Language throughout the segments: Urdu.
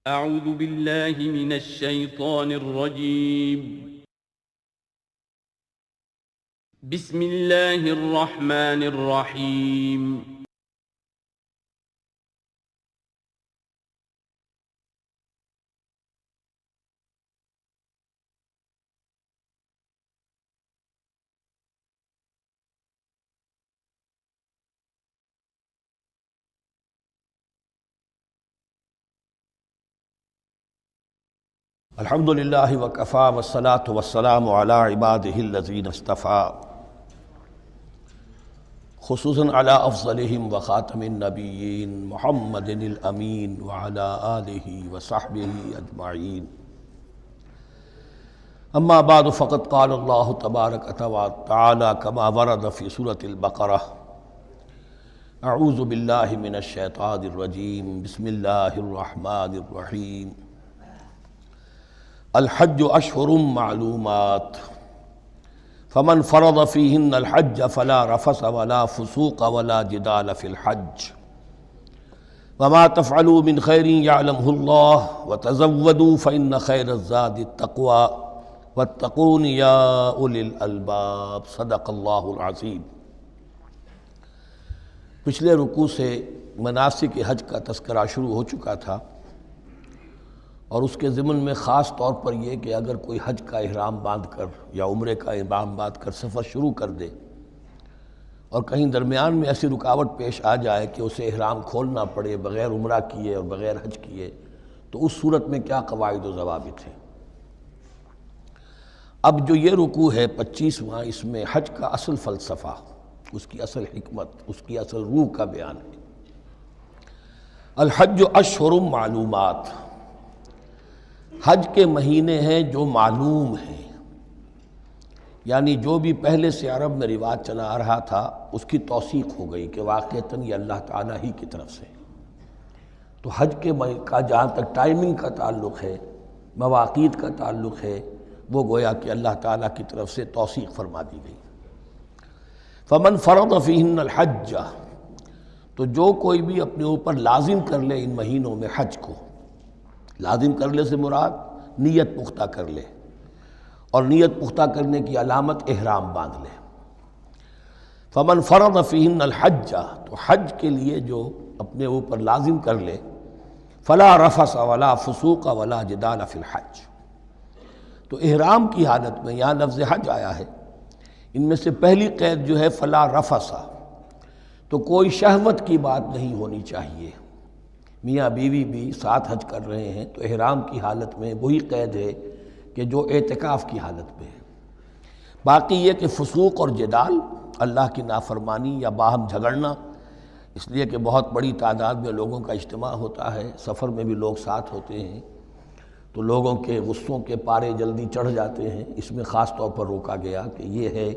أعوذ بالله من الشيطان الرجيم. بسم الله الرحمن الرحيم. الحمد للہ وکفیٰ والصلاة والسلام علی عبادہ الذین اصطفیٰ خصوصاً علی افضلہم وخاتم النبیین محمد الامین وعلی آلہ وصحبہ اجمعین. اما بعد فقد قال اللہ تبارک وتعالی کما ورد فی سورۃ البقرہ اعوذ باللہ من الشیطان الرجیم بسم اللہ الرحمن الرحیم. الحج اشہر معلومات فمن فرض فیہن الحج فلا رفث ولا فسوق ولا جدال فی الحج وما تفعلوا من خیر یعلمہ اللہ وتزودوا فإن خیر الزاد التقوی واتقون یا اولی الالباب. صدق اللہ العظیم. پچھلے رکوع سے مناسک حج کا تذکرہ شروع ہو چکا تھا، اور اس کے ضمن میں خاص طور پر یہ کہ اگر کوئی حج کا احرام باندھ کر یا عمرے کا احرام باندھ کر سفر شروع کر دے اور کہیں درمیان میں ایسی رکاوٹ پیش آ جائے کہ اسے احرام کھولنا پڑے بغیر عمرہ کیے اور بغیر حج کیے، تو اس صورت میں کیا قواعد و ضوابط ہیں. اب جو یہ رکوع ہے 25واں، اس میں حج کا اصل فلسفہ، اس کی اصل حکمت، اس کی اصل روح کا بیان ہے. الحج اشہر معلومات، حج کے مہینے ہیں جو معلوم ہیں، یعنی جو بھی پہلے سے عرب میں رواج چلا آ رہا تھا اس کی توثیق ہو گئی کہ واقعتاً یہ اللہ تعالیٰ ہی کی طرف سے. تو حج کے کا جہاں تک ٹائمنگ کا تعلق ہے، مواقیت کا تعلق ہے، وہ گویا کہ اللہ تعالیٰ کی طرف سے توثیق فرما دی گئی. فمن فرض فیہن الحج، تو جو کوئی بھی اپنے اوپر لازم کر لے ان مہینوں میں حج کو، لازم کر لے سے مراد نیت پختہ کر لے، اور نیت پختہ کرنے کی علامت احرام باندھ لے. فمن فرض فیہن الحج، تو حج کے لیے جو اپنے اوپر لازم کر لے، فلا رفث ولا فسوق ولا جدال فی الحج. تو احرام کی حالت میں یہاں لفظ حج آیا ہے، ان میں سے پہلی قید جو ہے فلا رفث، تو کوئی شہوت کی بات نہیں ہونی چاہیے. میاں بیوی بھی ساتھ حج کر رہے ہیں تو احرام کی حالت میں وہی قید ہے کہ جو اعتکاف کی حالت میں ہے. باقی یہ کہ فسوق اور جدال، اللہ کی نافرمانی یا باہم جھگڑنا، اس لیے کہ بہت بڑی تعداد میں لوگوں کا اجتماع ہوتا ہے، سفر میں بھی لوگ ساتھ ہوتے ہیں، تو لوگوں کے غصوں کے پارے جلدی چڑھ جاتے ہیں. اس میں خاص طور پر روکا گیا کہ یہ ہے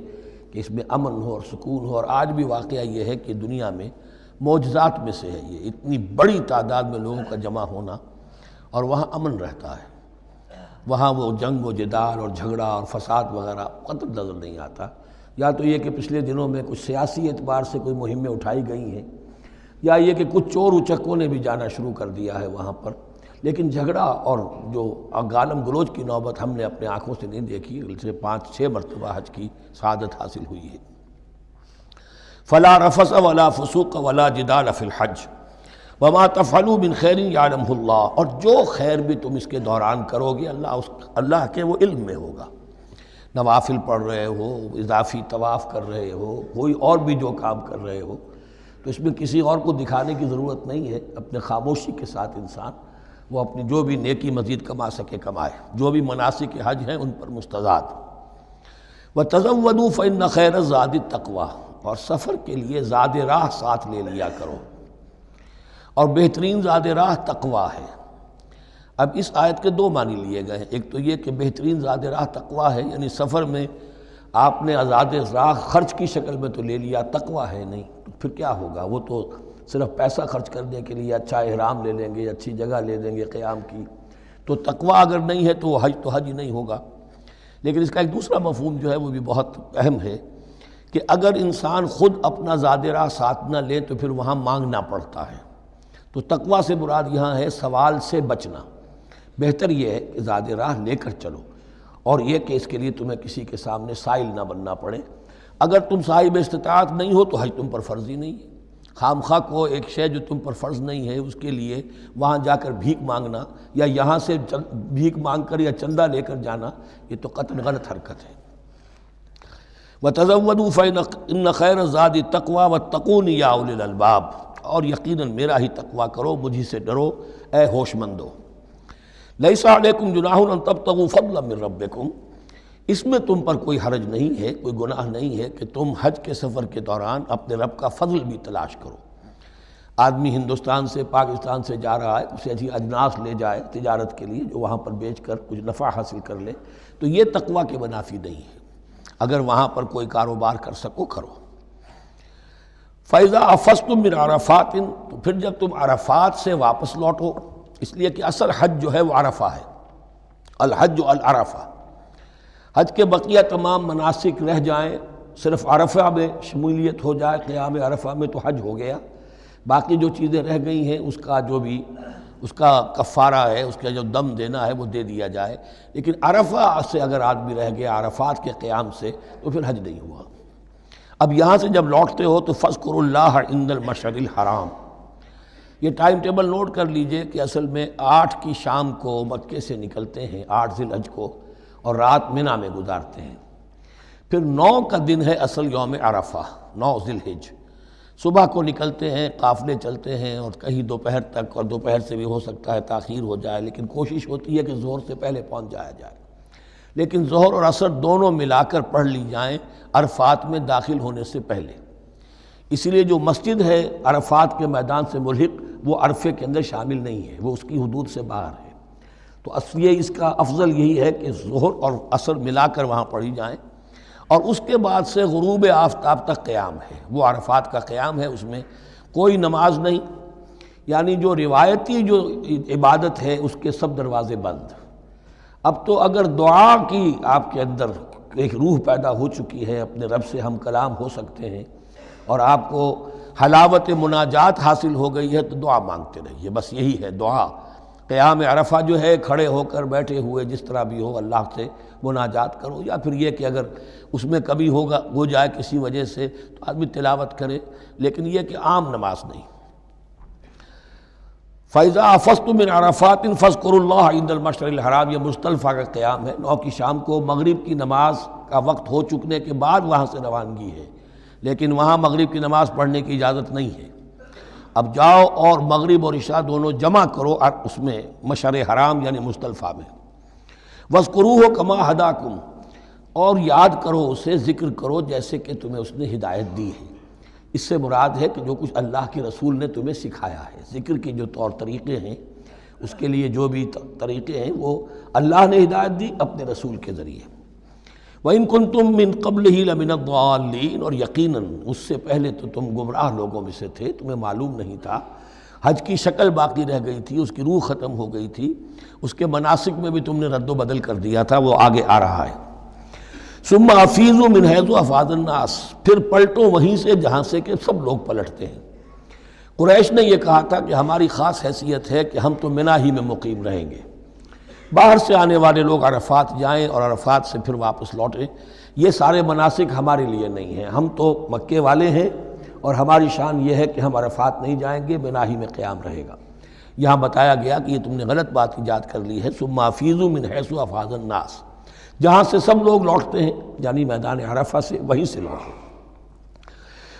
کہ اس میں امن ہو اور سکون ہو. اور آج بھی واقعہ یہ ہے کہ دنیا میں معجزات میں سے ہے یہ اتنی بڑی تعداد میں لوگوں کا جمع ہونا، اور وہاں امن رہتا ہے، وہاں وہ جنگ و جدال اور جھگڑا اور فساد وغیرہ قطع نظر نہیں آتا. یا تو یہ کہ پچھلے دنوں میں کچھ سیاسی اعتبار سے کوئی مہمیں اٹھائی گئی ہیں، یا یہ کہ کچھ چور اچکوں نے بھی جانا شروع کر دیا ہے وہاں پر، لیکن جھگڑا اور جو گالم گلوچ کی نوبت ہم نے اپنے آنکھوں سے نہیں دیکھی. سے 5-6 مرتبہ حج کی سعادت حاصل ہوئی ہے. فلا رفث ولا فسوق ولا جدال فی الحج وما تفعلوا من خیر یعلمہ اللہ، اور جو خیر بھی تم اس کے دوران کرو گے اللہ کے وہ علم میں ہوگا. نوافل پڑھ رہے ہو، اضافی طواف کر رہے ہو، کوئی اور بھی جو کام کر رہے ہو، تو اس میں کسی اور کو دکھانے کی ضرورت نہیں ہے. اپنے خاموشی کے ساتھ انسان وہ اپنی جو بھی نیکی مزید کما سکے کمائے، جو بھی مناسک حج ہیں ان پر مستزاد. وَتَزَوَّدُوا فَإِنَّ خَيْرَ الزَّادِ التَّقْوَىٰ، اور سفر کے لیے زاد راہ ساتھ لے لیا کرو، اور بہترین زاد راہ تقویٰ ہے. اب اس آیت کے 2 معنی لیے گئے ہیں. ایک تو یہ کہ بہترین زاد راہ تقویٰ ہے، یعنی سفر میں آپ نے زاد راہ خرچ کی شکل میں تو لے لیا، تقویٰ ہے نہیں، تو پھر کیا ہوگا؟ وہ تو صرف پیسہ خرچ کرنے کے لیے اچھا احرام لے لیں گے، اچھی جگہ لے لیں گے قیام کی، تو تقویٰ اگر نہیں ہے تو وہ حج ہی نہیں ہوگا. لیکن اس کا ایک دوسرا مفہوم جو ہے وہ بھی بہت اہم ہے کہ اگر انسان خود اپنا زاد راہ ساتھ نہ لے تو پھر وہاں مانگنا پڑتا ہے. تو تقویٰ سے مراد یہاں ہے سوال سے بچنا. بہتر یہ ہے کہ زاد راہ لے کر چلو، اور یہ کہ اس کے لیے تمہیں کسی کے سامنے سائل نہ بننا پڑے۔ اگر تم صاحب استطاعت نہیں ہو تو حج تم پر فرض ہی نہیں ہے۔ خام خواہ کو ایک شے جو تم پر فرض نہیں ہے اس کے لیے وہاں جا کر بھیک مانگنا، یا یہاں سے بھیک مانگ کر یا چندہ لے کر جانا، یہ تو قطعاً غلط حرکت ہے۔ وَتَزَوَّدُوا فَإِنَّ خَيْرَ الزَّادِ التَّقْوَىٰ وَاتَّقُونِ يَا أُولِي الْأَلْبَابِ، اور یقیناً میرا ہی تقویٰ کرو، مجھی سے ڈرو اے ہوش مندو۔ لَيْسَ عَلَيْكُمْ جُنَاحٌ أَن تَبْتَغُوا فَضْلًا مِّن رَّبِّكُمْ، اس میں تم پر کوئی حرج نہیں ہے، کوئی گناہ نہیں ہے کہ تم حج کے سفر کے دوران اپنے رب کا فضل بھی تلاش کرو۔ آدمی ہندوستان سے پاکستان سے جا رہا ہے، اسے اچھی اجناس لے جائے تجارت کے لیے جو وہاں پر بیچ کر کچھ نفع حاصل کر لے، تو یہ تقویٰ کے منافی نہیں ہے۔ اگر وہاں پر کوئی کاروبار کر سکو کرو۔ فَإِذَا أَفَضْتُم مِّنْ عَرَفَاتٍ، تو پھر جب تم عرفات سے واپس لوٹو، اس لیے کہ اصل حج جو ہے وہ عرفہ ہے، الحج العرفہ۔ حج کے بقیہ تمام مناسک رہ جائیں، صرف عرفہ میں شمولیت ہو جائے، قیام عرفہ میں تو حج ہو گیا، باقی جو چیزیں رہ گئی ہیں اس کا جو بھی اس کا کفارہ ہے، اس کا جو دم دینا ہے وہ دے دیا جائے۔ لیکن عرفہ سے اگر آدمی رہ گیا عرفات کے قیام سے تو پھر حج نہیں ہوا۔ اب یہاں سے جب لوٹتے ہو تو فاذکروا اللہ عند المشعر الحرام، یہ ٹائم ٹیبل نوٹ کر لیجئے کہ اصل میں 8 کی شام کو مکے سے نکلتے ہیں 8 ذی الحج کو، اور رات منی میں گزارتے ہیں۔ پھر 9 کا دن ہے اصل یوم عرفہ، 9 ذی الحج، صبح کو نکلتے ہیں، قافلے چلتے ہیں، اور کہیں دوپہر تک، اور دوپہر سے بھی ہو سکتا ہے تاخیر ہو جائے، لیکن کوشش ہوتی ہے کہ ظہر سے پہلے پہنچ جایا جائے، لیکن ظہر اور عصر دونوں ملا کر پڑھ لی جائیں عرفات میں داخل ہونے سے پہلے۔ اسی لیے جو مسجد ہے عرفات کے میدان سے ملحق وہ عرفے کے اندر شامل نہیں ہے، وہ اس کی حدود سے باہر ہے۔ تو اصلیے اس کا افضل یہی ہے کہ ظہر اور عصر ملا کر وہاں پڑھی جائیں، اور اس کے بعد سے غروب آفتاب تک قیام ہے، وہ عرفات کا قیام ہے، اس میں کوئی نماز نہیں، یعنی جو روایتی جو عبادت ہے اس کے سب دروازے بند۔ اب تو اگر دعا کی آپ کے اندر ایک روح پیدا ہو چکی ہے، اپنے رب سے ہم کلام ہو سکتے ہیں، اور آپ کو حلاوت مناجات حاصل ہو گئی ہے، تو دعا مانگتے رہیے، بس یہی ہے دعا۔ قیام عرفہ جو ہے کھڑے ہو کر بیٹھے ہوئے جس طرح بھی ہو اللہ سے مناجات کرو، یا پھر یہ کہ اگر اس میں کبھی ہو جائے کسی وجہ سے تو آدمی تلاوت کرے، لیکن یہ کہ عام نماز نہیں۔ فَإِذَا أَفَضْتُم مِّنْ عَرَفَاتٍ فَاذْكُرُوا اللَّهَ عِندَ الْمَشْعَرِ الْحَرَامِ، یہ مزدلفہ کا قیام ہے، 9 کی شام کو مغرب کی نماز کا وقت ہو چکنے کے بعد وہاں سے روانگی ہے، لیکن وہاں مغرب کی نماز پڑھنے کی اجازت نہیں ہے۔ اب جاؤ اور مغرب اور عشاء دونوں جمع کرو اس میں مشعر حرام یعنی مزدلفہ میں۔ وَاذْكُرُوهُ كَمَا هَدَاكُمْ، اور یاد کرو اسے، ذکر کرو جیسے کہ تمہیں اس نے ہدایت دی ہے۔ اس سے مراد ہے کہ جو کچھ اللہ کے رسول نے تمہیں سکھایا ہے، ذکر کے جو طور طریقے ہیں، اس کے لیے جو بھی طریقے ہیں وہ اللہ نے ہدایت دی اپنے رسول کے ذریعے۔ وَإِن كُنتُم مِّن قَبْلِهِ لَمِنَ الضَّالِّينَ، اور یقیناً اس سے پہلے تو تم گمراہ لوگوں میں سے تھے، تمہیں معلوم نہیں تھا، حج کی شکل باقی رہ گئی تھی، اس کی روح ختم ہو گئی تھی، اس کے مناسک میں بھی تم نے رد و بدل کر دیا تھا، وہ آگے آ رہا ہے۔ ثُمَّ أَفِيضُوا مِنْ حَيْثُ أَفَاضَ النَّاسُ، پھر پلٹو وہیں سے جہاں سے کہ سب لوگ پلٹتے ہیں۔ قریش نے یہ کہا تھا کہ ہماری خاص حیثیت ہے کہ ہم تو منی ہی میں مقیم رہیں گے، باہر سے آنے والے لوگ عرفات جائیں اور عرفات سے پھر واپس لوٹیں، یہ سارے مناسک ہمارے لیے نہیں ہیں، ہم تو مکے والے ہیں، اور ہماری شان یہ ہے کہ ہم عرفات نہیں جائیں گے، منی ہی میں قیام رہے گا۔ یہاں بتایا گیا کہ یہ تم نے غلط بات ایجاد کر لی ہے۔ ثم افیضوا من حیث افاض الناس، جہاں سے سب لوگ لوٹتے ہیں یعنی میدان عرفہ سے، وہیں سے لوٹو۔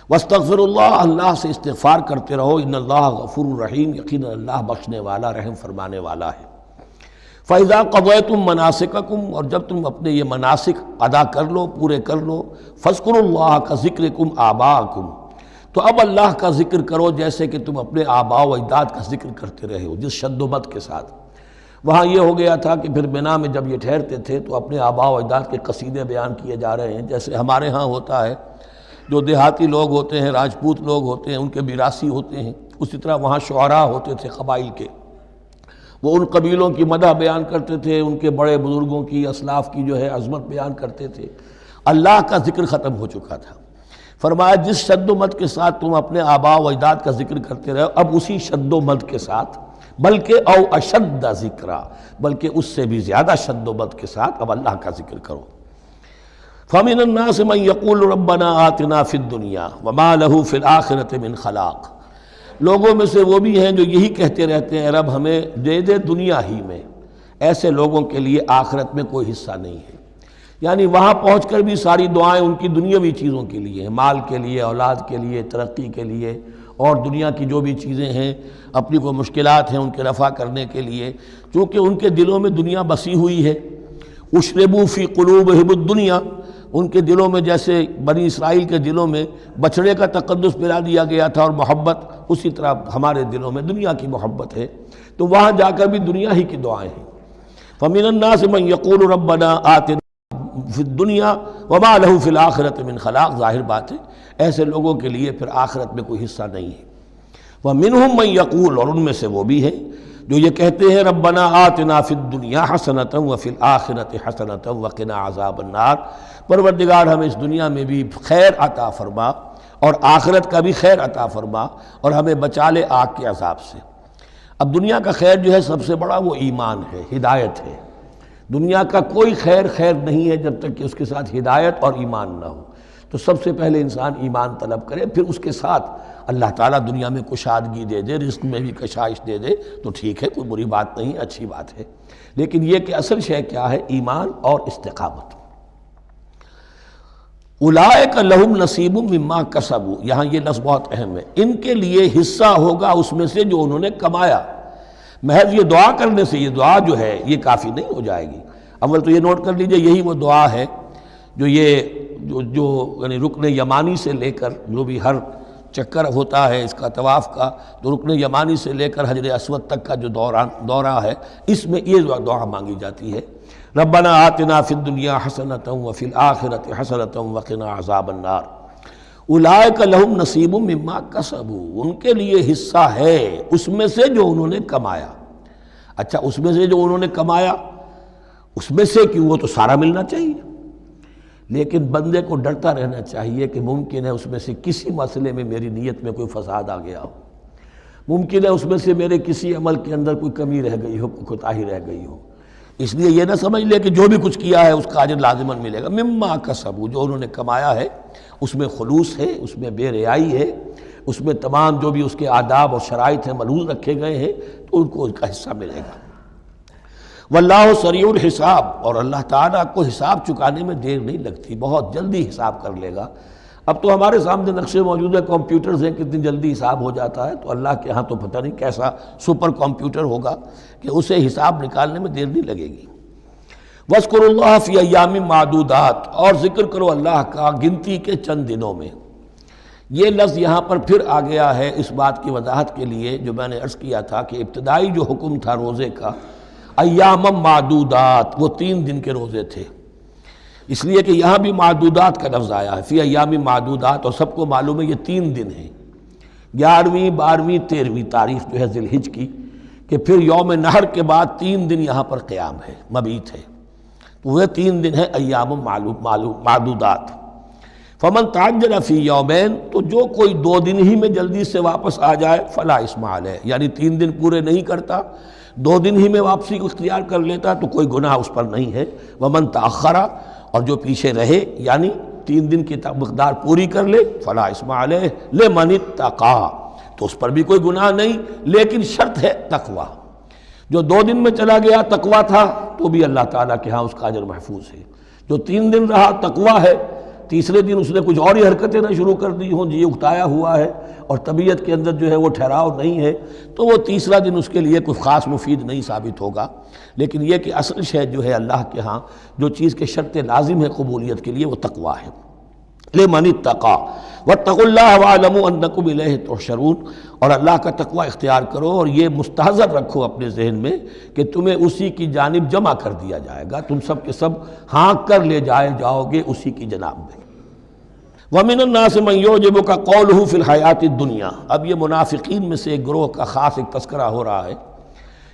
واستغفروا اللہ، اللہ سے استغفار کرتے رہو، ان اللہ غفور رحیم، یقیناً اللہ بخشنے والا رحم فرمانے والا ہے۔ فَإِذَا قَضَيْتُم مَّنَاسِكَكُمْ، اور جب تم اپنے یہ مناسک ادا کر لو، پورے کر لو، فاذکروا اللہ کذکرکم آباءکم، تو اب اللہ کا ذکر کرو جیسے کہ تم اپنے آباء و اجداد کا ذکر کرتے رہے ہو، جس شد و مد کے ساتھ۔ وہاں یہ ہو گیا تھا کہ پھر منی میں جب یہ ٹھہرتے تھے تو اپنے آباء و اجداد کے قصیدے بیان کیے جا رہے ہیں، جیسے ہمارے ہاں ہوتا ہے، جو دیہاتی لوگ ہوتے ہیں، راجپوت لوگ ہوتے ہیں، ان کے میراثی ہوتے ہیں، اسی طرح وہاں شعراء ہوتے تھے قبائل کے، وہ ان قبیلوں کی مدح بیان کرتے تھے، ان کے بڑے بزرگوں کی، اسلاف کی جو ہے عظمت بیان کرتے تھے۔ اللہ کا ذکر ختم ہو چکا تھا، فرمایا جس شد و مد کے ساتھ تم اپنے آباء و اجداد کا ذکر کرتے رہے، اب اسی شد و مد کے ساتھ بلکہ او اشد ذکرا، بلکہ اس سے بھی زیادہ شد و بد کے ساتھ اب اللہ کا ذکر کرو۔ فَمِنَ النَّاسِ مَن يَقُولُ رَبَّنَا آتِنَا فِي الدُّنْيَا وَمَا لَهُ فِي الْآخِرَةِ مِنْ خَلَاقٍ، لوگوں میں سے وہ بھی ہیں جو یہی کہتے رہتے ہیں رب ہمیں دے دے دنیا ہی میں، ایسے لوگوں کے لیے آخرت میں کوئی حصہ نہیں ہے۔ یعنی وہاں پہنچ کر بھی ساری دعائیں ان کی دنیاوی چیزوں کے لیے ہیں، مال کے لیے، اولاد کے لیے، ترقی کے لیے، اور دنیا کی جو بھی چیزیں ہیں، اپنی کوئی مشکلات ہیں ان کے رفع کرنے کے لیے، چونکہ ان کے دلوں میں دنیا بسی ہوئی ہے۔ اشربوا فی قلوبہم الدنیا، ان کے دلوں میں جیسے بنی اسرائیل کے دلوں میں بچڑے کا تقدس پلا دیا گیا تھا اور محبت، اسی طرح ہمارے دلوں میں دنیا کی محبت ہے، تو وہاں جا کر بھی دنیا ہی کی دعائیں ہیں۔ فَمِنَ النَّاسِ مَن يَقُولُ رَبَّنَا آتِنَا فِي الدُّنْيَا وَمَا لَهُ فِي الْآخِرَةِ مِنْ خَلَاقٍ، ظاہر بات ہے ایسے لوگوں کے لیے پھر آخرت میں کوئی حصہ نہیں ہے۔ وَمِنْهُم مَن يَقُولُ، اور ان میں سے وہ بھی ہیں جو یہ کہتے ہیں ربنا آتنا فی الدنیا حسنۃ وفی الآخرۃ حسنۃ وقنا عذاب النار، پروردگار ہمیں اس دنیا میں بھی خیر عطا فرما اور آخرت کا بھی خیر عطا فرما اور ہمیں بچا لے آگ کے عذاب سے۔ اب دنیا کا خیر جو ہے سب سے بڑا وہ ایمان ہے، ہدایت ہے۔ دنیا کا کوئی خیر نہیں ہے جب تک کہ اس کے ساتھ ہدایت اور ایمان نہ ہو، تو سب سے پہلے انسان ایمان طلب کرے، پھر اس کے ساتھ اللہ تعالیٰ دنیا میں کشادگی دے دے، رزق میں بھی کشائش دے دے تو ٹھیک ہے، کوئی بری بات نہیں، اچھی بات ہے، لیکن یہ کہ اصل شے کیا ہے؟ ایمان اور استقامت۔ اولئک لہم نصیب مما کسبوا، یہاں یہ لفظ بہت اہم ہے، ان کے لیے حصہ ہوگا اس میں سے جو انہوں نے کمایا۔ محض یہ دعا کرنے سے، یہ دعا جو ہے یہ کافی نہیں ہو جائے گی۔ اول تو یہ نوٹ کر لیجئے، یہی وہ دعا ہے جو یعنی رکن یمانی سے لے کر جو بھی ہر چکر ہوتا ہے اس کا طواف کا، تو رکن یمانی سے لے کر حجر اسود تک کا جو دورہ ہے، اس میں یہ دعا مانگی جاتی ہے، ربنا آتنا فی الدنیا حسنۃ وفی الآخرۃ حسنۃ وقنا عذاب النار۔ اولئک لہم نصیب مما کسبوا، ان کے لیے حصہ ہے اس میں سے جو انہوں نے کمایا۔ اچھا، اس میں سے جو انہوں نے کمایا، اس میں سے کیوں؟ وہ تو سارا ملنا چاہیے، لیکن بندے کو ڈرتا رہنا چاہیے کہ ممکن ہے اس میں سے کسی مسئلے میں میری نیت میں کوئی فساد آ گیا ہو، ممکن ہے اس میں سے میرے کسی عمل کے اندر کوئی کمی رہ گئی ہو، کوئی کوتاہی رہ گئی ہو۔ اس لیے یہ نہ سمجھ لے کہ جو بھی کچھ کیا ہے اس کا اجر لازماً ملے گا۔ مما کسبوا، جو انہوں نے کمایا ہے اس میں خلوص ہے، اس میں بے ریائی ہے، اس میں تمام جو بھی اس کے آداب اور شرائط ہیں ملحوظ رکھے گئے ہیں، تو ان کو اس کا حصہ ملے گا۔ واللہ سریع الحساب، اور اللہ تعالیٰ کو حساب چکانے میں دیر نہیں لگتی، بہت جلدی حساب کر لے گا۔ اب تو ہمارے سامنے نقشے موجود ہیں، کمپیوٹرز ہیں، کتنی جلدی حساب ہو جاتا ہے، تو اللہ کے ہاں تو پتہ نہیں کیسا سپر کمپیوٹر ہوگا کہ اسے حساب نکالنے میں دیر نہیں لگے گی۔ وَاذْكُرُوا اللَّهَ فِي أَيَّامٍ مَّعْدُودَاتٍ، اور ذکر کرو اللہ کا گنتی کے چند دنوں میں۔ یہ لفظ یہاں پر پھر آ گیا ہے اس بات کی وضاحت کے لیے جو میں نے عرض کیا تھا کہ ابتدائی جو حکم تھا روزے کا، ایام معدودات، وہ 3 دن کے روزے تھے، اس لیے کہ یہاں بھی معدودات کا لفظ آیا ہے، فی ایام معدودات، اور سب کو معلوم ہے یہ 3 دن ہیں، 11ویں 12ویں 13ویں تاریخ جو ہے ذی الحج کی، کہ پھر یوم نحر کے بعد 3 دن یہاں پر قیام ہے، مبیت ہے، تو وہ 3 دن ہے ایام معدودات۔ فمن تعجل فی یومین، تو جو کوئی 2 دن ہی میں جلدی سے واپس آ جائے فلا اثم علیہ، یعنی 3 دن پورے نہیں کرتا، 2 دن ہی میں واپسی کو اختیار کر لیتا تو کوئی گناہ اس پر نہیں ہے۔ ومن تأخر، اور جو پیچھے رہے یعنی 3 دن کی مقدار پوری کر لے فلا اثم علیہ لمن اتقی، تو اس پر بھی کوئی گناہ نہیں، لیکن شرط ہے تقوی۔ جو 2 دن میں چلا گیا تقوی تھا تو بھی اللہ تعالیٰ کے ہاں اس کا اجر محفوظ ہے، جو 3 دن رہا تقوی ہے، تیسرے دن اس نے کچھ اور ہی حرکتیں نہ شروع کر دی ہوں، جی اکتایا ہوا ہے اور طبیعت کے اندر جو ہے وہ ٹھہراؤ نہیں ہے، تو وہ تیسرا دن اس کے لیے کوئی خاص مفید نہیں ثابت ہوگا۔ لیکن یہ کہ اصل شے جو ہے اللہ کے ہاں جو چیز کے شرط لازم ہے قبولیت کے لیے وہ تقوی ہے۔ لمن اتقی واتقوا اللہ واعلموا انکم الیہ تحشرون، اور اللہ کا تقوی اختیار کرو اور یہ مستحضر رکھو اپنے ذہن میں کہ تمہیں اسی کی جانب جمع کر دیا جائے گا، تم سب کے سب ہانک کر لے جاؤ گے اسی کی جناب میں۔ وَمِنَ النَّاسِ مَن يُعْجِبُكَ قَوْلُهُ فِي الْحَيَاةِ الدُّنْيَا، اب یہ منافقین میں سے ایک گروہ کا خاص ایک تذکرہ ہو رہا ہے۔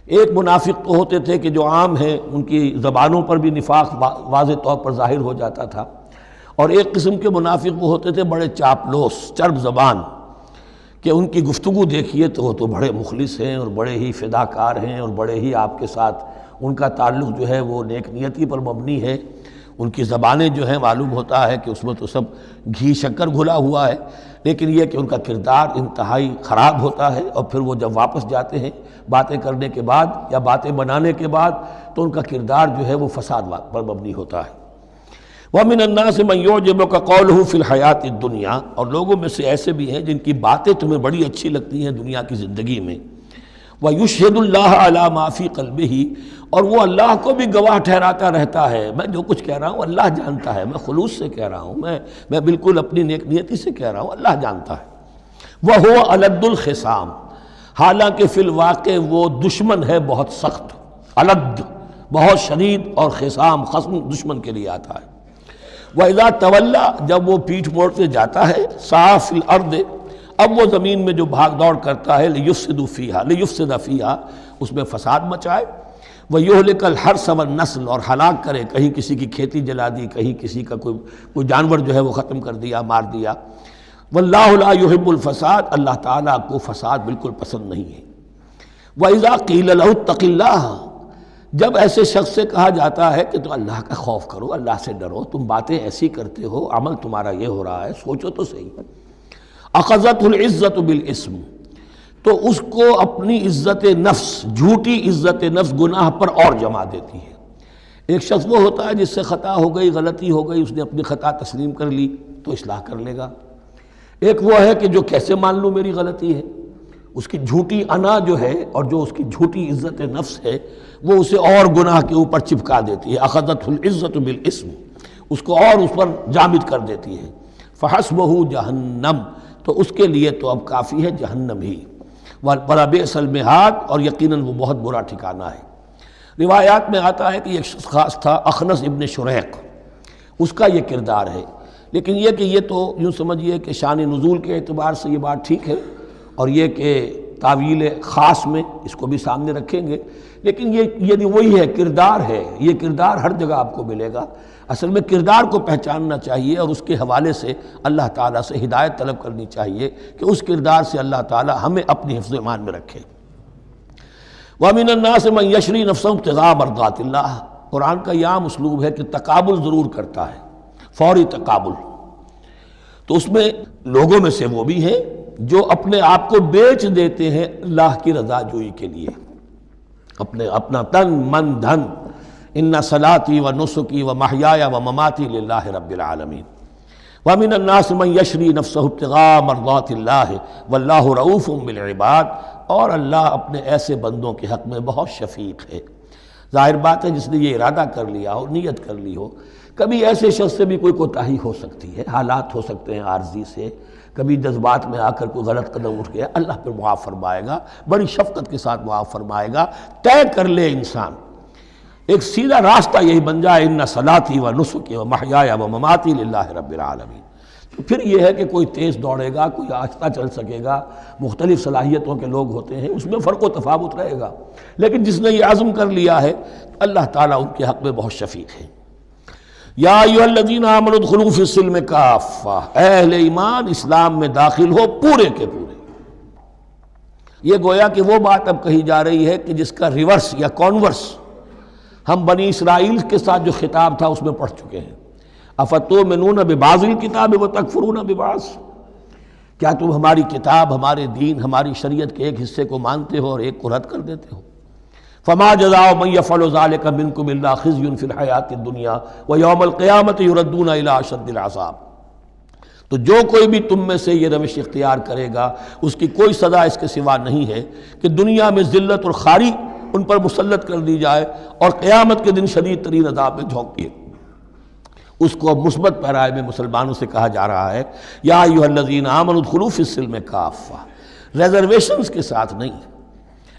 ایک منافق تو ہوتے تھے کہ جو عام ہیں، ان کی زبانوں پر بھی نفاق واضح طور پر ظاہر ہو جاتا تھا، اور ایک قسم کے منافق وہ ہوتے تھے بڑے چاپلوس، چرب زبان، کہ ان کی گفتگو دیکھیے تو وہ تو بڑے مخلص ہیں اور بڑے ہی فداکار ہیں اور بڑے ہی آپ کے ساتھ ان کا تعلق جو ہے وہ نیک نیتی پر مبنی ہے. ان کی زبانیں جو ہیں معلوم ہوتا ہے کہ اس میں تو سب گھی شکر گھلا ہوا ہے، لیکن یہ کہ ان کا کردار انتہائی خراب ہوتا ہے، اور پھر وہ جب واپس جاتے ہیں باتیں کرنے کے بعد یا باتیں بنانے کے بعد تو ان کا کردار جو ہے وہ فساد پر مبنی ہوتا ہے. وَمِنَ النَّاسِ مَن يُعْجِبُكَ قَوْلُهُ فِي الْحَيَاةِ الدُّنْيَا، اور لوگوں میں سے ایسے بھی ہیں جن کی باتیں تمہیں بڑی اچھی لگتی ہیں دنیا کی زندگی میں. وَيُشْهِدُ اللَّهَ عَلَى مَا فِي قَلْبِهِ، اور وہ اللہ کو بھی گواہ ٹھہراتا رہتا ہے، میں جو کچھ کہہ رہا ہوں اللہ جانتا ہے، میں خلوص سے کہہ رہا ہوں، میں بالکل اپنی نیک نیتی سے کہہ رہا ہوں، اللہ جانتا ہے. وَهُوَ أَلَدُّ الْخِصَامِ، حالانکہ فی الواقع وہ دشمن ہے بہت سخت. الد بہت شدید، اور خصام خصم دشمن کے لیے آتا ہے. وَإِذَا تَوَلَّى، جب وہ پیٹھ موڑتے جاتا ہے، سعى فِي الْأَرْضِ، اب وہ زمین میں جو بھاگ دوڑ کرتا ہے، لِيُفْسِدَ فِيهَا، اس میں فساد مچائے. وَيُهْلِكَ الْحَرْثَ وَالنَّسْلَ، اور ہلاک کرے، کہیں کسی کی کھیتی جلا دی، کہیں کسی کا کوئی جانور جو ہے وہ ختم کر دیا، مار دیا. وَاللَّهُ لَا يُحِبُّ الْفَسَادَ، اللہ تعالیٰ کو فساد بالکل پسند نہیں ہے. وَإِذَا قِيلَ لَهُ اتَّقِ اللَّهَ، جب ایسے شخص سے کہا جاتا ہے کہ تو اللہ کا خوف کرو، اللہ سے ڈرو، تم باتیں ایسی کرتے ہو، عمل تمہارا یہ ہو رہا ہے، سوچو تو صحیح. أَخَذَتْهُ الْعِزَّةُ بِالْإِثْمِ، تو اس کو اپنی عزت نفس، جھوٹی عزت نفس گناہ پر اور جما دیتی ہے. ایک شخص وہ ہوتا ہے جس سے خطا ہو گئی، غلطی ہو گئی، اس نے اپنی خطا تسلیم کر لی تو اصلاح کر لے گا. ایک وہ ہے کہ جو کیسے مان لوں میری غلطی ہے، اس کی جھوٹی انا جو ہے اور جو اس کی جھوٹی عزت نفس ہے وہ اسے اور گناہ کے اوپر چپکا دیتی ہے. أَخَذَتْهُ الْعِزَّةُ بِالْإِثْمِ، اس کو اور اس پر جامد کر دیتی ہے. فَحَسْبُهُ جہنم، تو اس کے لیے تو اب کافی ہے جہنم ہی. وَلَبِئْسَ الْمِہَادُ، اور یقیناً وہ بہت برا ٹھکانہ ہے. روایات میں آتا ہے کہ ایک شخص خاص تھا، اخنس ابن شریق، اس کا یہ کردار ہے. لیکن یہ کہ یہ تو یوں سمجھیے کہ شان نزول کے اعتبار سے یہ بات ٹھیک ہے، اور یہ کہ تعویل خاص میں اس کو بھی سامنے رکھیں گے، لیکن یہ وہی ہے، کردار ہے. یہ کردار ہر جگہ آپ کو ملے گا. اصل میں کردار کو پہچاننا چاہیے، اور اس کے حوالے سے اللہ تعالیٰ سے ہدایت طلب کرنی چاہیے کہ اس کردار سے اللہ تعالیٰ ہمیں اپنی حفظ ایمان میں رکھے. وَمِنَ النَّاسِ مَن يَشْرِي نَفْسَهُ ابْتِغَاءَ مَرْضَاتِ اللَّهِ، قرآن کا یہ عام اسلوب ہے کہ تقابل ضرور کرتا ہے، فوری تقابل. تو اس میں لوگوں میں سے وہ بھی ہیں جو اپنے آپ کو بیچ دیتے ہیں اللہ کی رضا جوئی کے لیے، اپنا تن من دھن. ان صلاتی و نسکی و محیای و مماتی للہ رب العالمین. ومن الناس من یشری نفسہ ابتغاء مرضات اللہ واللہ رؤوف بالعباد، اور اللہ اپنے ایسے بندوں کے حق میں بہت شفیق ہے. ظاہر بات ہے جس نے یہ ارادہ کر لیا ہو، نیت کر لی ہو، کبھی ایسے شخص سے بھی کوئی کوتاہی ہو سکتی ہے، حالات ہو سکتے ہیں عارضی سے، کبھی جذبات میں آ کر کوئی غلط قدم اٹھ گیا، اللہ پھر معاف فرمائے گا، بڑی شفقت کے ساتھ معاف فرمائے گا. طے کر لے انسان، ایک سیدھا راستہ یہی بن جائے، ان صلاتی و نسکی و محیای و مماتی للہ رب العالمین. تو پھر یہ ہے کہ کوئی تیز دوڑے گا، کوئی آہستہ چل سکے گا، مختلف صلاحیتوں کے لوگ ہوتے ہیں، اس میں فرق و تفاوت رہے گا. لیکن جس نے یہ عزم کر لیا ہے اللہ تعالیٰ ان کے حق میں بہت شفیق ہے. یا ایھا الذین آمنوا ادخلوا فی السلم کافہ، اے اہل ایمان اسلام میں داخل ہو پورے کے پورے. یہ گویا کہ وہ بات اب کہی جا رہی ہے کہ جس کا ریورس یا کانورس ہم بنی اسرائیل کے ساتھ جو خطاب تھا اس میں پڑھ چکے ہیں. افتؤمنون ببعض الکتاب وتکفرون ببعض، کیا تم ہماری کتاب، ہمارے دین، ہماری شریعت کے ایک حصے کو مانتے ہو اور ایک کو رد کر دیتے ہو؟ فما جزاء من يفعل ذلك منكم الا خزي في الحیاۃ الدنیا ویوم القیامۃ يردون الى اشد العذاب. تو جو کوئی بھی تم میں سے یہ روش اختیار کرے گا اس کی کوئی سزا اس کے سوا نہیں ہے کہ دنیا میں ذلت اور خواری ان پر مسلط کر دی جائے اور قیامت کے دن شدید ترین عذاب میں جھونک دیے. اس کو اب مثبت پیرائے میں مسلمانوں سے کہا جا رہا ہے یا ایھا الذین آمنوا ادخلوا فی السلم کافہ، ریزرویشنز کے ساتھ نہیں،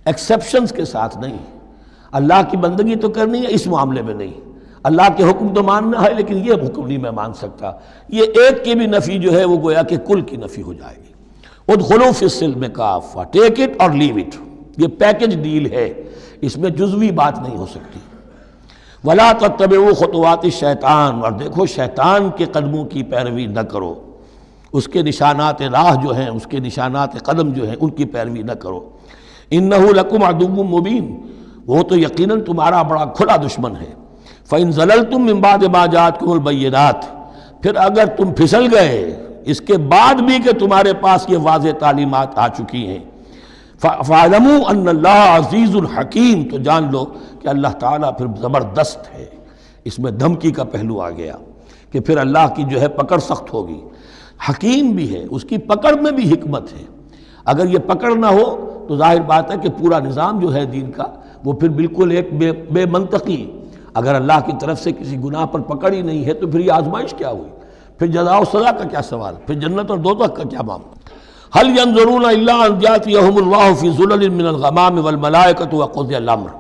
ایکسیپشنز کے ساتھ نہیں. اللہ کی بندگی تو کرنی ہے، اس معاملے میں نہیں. اللہ کے حکم تو ماننا ہے لیکن یہ حکم نہیں میں مان سکتا. یہ ایک کی بھی نفی جو ہے وہ گویا کہ کل کی نفی ہو جائے گی. ادخلوا فی السلم کافہ، ٹیک اٹ اور لیو اٹ، یہ پیکج ڈیل ہے، اس میں جزوی بات نہیں ہو سکتی. ولا تتبعوا خطوات الشیطان، اور دیکھو شیطان کے قدموں کی پیروی نہ کرو. اس کے نشانات راہ جو ہیں، اس کے نشانات قدم جو ہیں، ان کی پیروی نہ کرو۔ انہ لکم عدو مبین، وہ تو یقیناً تمہارا بڑا کھلا دشمن ہے۔ فإن زللتم من بعد ما جاءتكم البینات، پھر اگر تم پھسل گئے اس کے بعد بھی کہ تمہارے پاس یہ واضح تعلیمات آ چکی ہیں، فاعلموا ان اللہ عزیز الحکیم، تو جان لو کہ اللہ تعالیٰ پھر زبردست ہے۔ اس میں دھمکی کا پہلو آ گیا کہ پھر اللہ کی جو ہے پکڑ سخت ہوگی، حکیم بھی ہے، اس کی پکڑ میں بھی حکمت ہے۔ اگر یہ پکڑ نہ ہو تو ظاہر بات ہے کہ پورا نظام جو ہے دین کا وہ پھر بالکل ایک بے منطقی، اگر اللہ کی طرف سے کسی گناہ پر پکڑ ہی نہیں ہے تو پھر یہ آزمائش کیا ہوئی، پھر جزا و سزا کا کیا سوال، پھر جنت اور دوزخ کا کیا معاملہ۔ هل ينظرون الا ان ياتيهم الله في ظلل من الغمام والملائكة وقضي الامر۔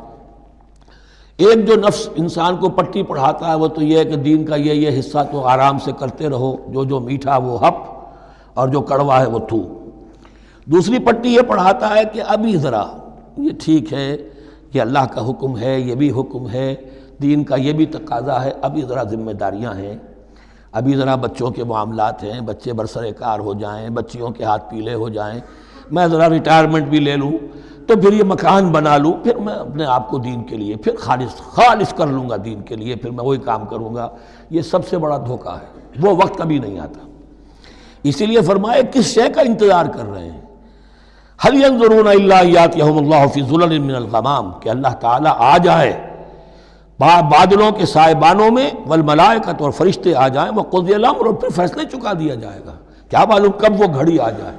ایک جو نفس انسان کو پٹی پڑھاتا ہے وہ تو یہ ہے کہ دین کا یہ حصہ تو آرام سے کرتے رہو، جو میٹھا وہ ہپ اور جو کڑوا ہے وہ تھو۔ دوسری پٹی یہ پڑھاتا ہے کہ ابھی ذرا یہ ٹھیک ہے، یہ اللہ کا حکم ہے، یہ بھی حکم ہے، دین کا یہ بھی تقاضا ہے، ابھی ذرا ذمہ داریاں ہیں، ابھی ذرا بچوں کے معاملات ہیں، بچے برسر کار ہو جائیں، بچیوں کے ہاتھ پیلے ہو جائیں، میں ذرا ریٹائرمنٹ بھی لے لوں، تو پھر یہ مکان بنا لوں، پھر میں اپنے آپ کو دین کے لیے پھر خالص کر لوں گا، دین کے لیے پھر میں وہی کام کروں گا۔ یہ سب سے بڑا دھوکہ ہے، وہ وقت کبھی نہیں آتا۔ اسی لیے فرمائے کس شے کا انتظار کر رہے ہیں؟ هل ينظرون الا ان ياتيهم الله في ظلل من الغمام، کہ اللہ تعالیٰ آ جائے بادلوں کے سائبانوں میں، والملائکۃ اور فرشتے آ جائیں، وقضی الامر اور پھر فیصلے چکا دیا جائے گا۔ کیا معلوم کب وہ گھڑی آ جائے،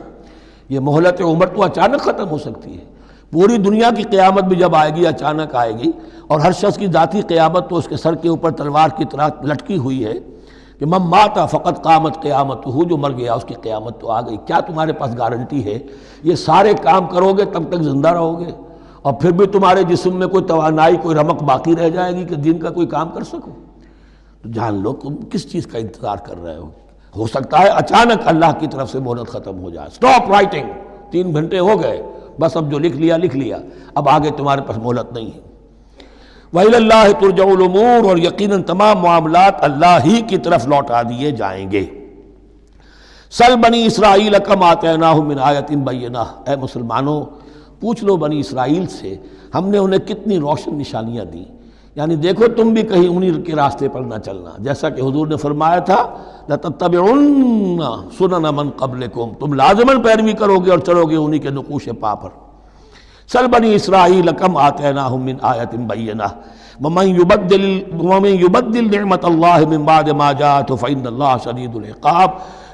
یہ مہلت عمر تو اچانک ختم ہو سکتی ہے۔ پوری دنیا کی قیامت بھی جب آئے گی اچانک آئے گی، اور ہر شخص کی ذاتی قیامت تو اس کے سر کے اوپر تلوار کی طرح لٹکی ہوئی ہے کہ من مات فقط قامت قیامتہ، جو مر گیا اس کی قیامت تو آ گئی۔ کیا تمہارے پاس گارنٹی ہے یہ سارے کام کرو گے تب تک زندہ رہو گے اور پھر بھی تمہارے جسم میں کوئی توانائی، کوئی رمق باقی رہ جائے گی کہ دین کا کوئی کام کر سکو؟ تو جان لو تم کس چیز کا انتظار کر رہے ہو سکتا ہے اچانک اللہ کی طرف سے مہلت ختم ہو جائے، سٹاپ رائٹنگ، 3 گھنٹے ہو گئے، بس اب جو لکھ لیا، اب آگے تمہارے پاس مہلت نہیں ہے۔ وَإِلَى اللَّهِ تُرْجَعُ الْأُمُورُ، اور یقیناً تمام معاملات اللہ ہی کی طرف لوٹا دیے جائیں گے۔ سل بنی اسرائیل کم آتیناہم من آیۃ بینہ، اے مسلمانوں پوچھ لو بنی اسرائیل سے ہم نے انہیں کتنی روشن نشانیاں دیں، یعنی دیکھو تم بھی کہیں انہی کے راستے پر نہ چلنا، جیسا کہ حضور نے فرمایا تھا لَتَتَّبِعُنَّ سُنَنَ مَن قَبْلِكُمْ، تم لازماً پیروی کرو گے اور چلو گے انہی کے نقوش پا پر۔ سل بنی اسرائیل کم آتیناہم من آیۃ بینہ ومن یبدل نعمت اللہ من بعد ما جاءتہ فإن اللہ شدید العقاب،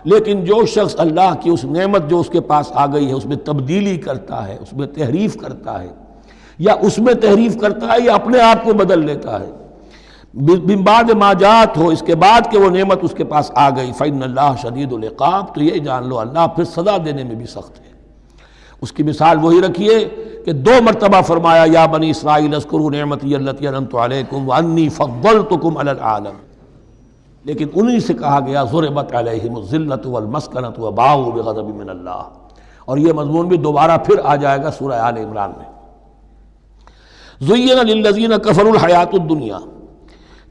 لیکن جو شخص اللہ کی اس نعمت جو اس کے پاس آ گئی ہے اس میں تبدیلی کرتا ہے، اس میں تحریف کرتا ہے، یا اس میں تحریف کرتا ہے یا اپنے آپ کو بدل لیتا ہے، من بعد ما جاءت ہو، اس کے بعد کہ وہ نعمت اس کے پاس آ گئی، فإن اللہ شدید العقاب، تو یہ جان لو اللہ پھر سزا دینے میں بھی سخت ہے۔ اس کی مثال وہی رکھیے کہ 2 مرتبہ فرمایا یا بنی اسرائیل اذکروا نعمتی التی انعمت علیکم وانی فضلتکم علی العالم، لیکن انہی سے کہا گیا ضربت علیہم الذلۃ والمسکنۃ وباؤوا بغضب من اللہ، اور یہ مضمون بھی دوبارہ پھر آ جائے گا سورہ آل عمران میں۔ زین للذین کفروا الحیات الدنیا،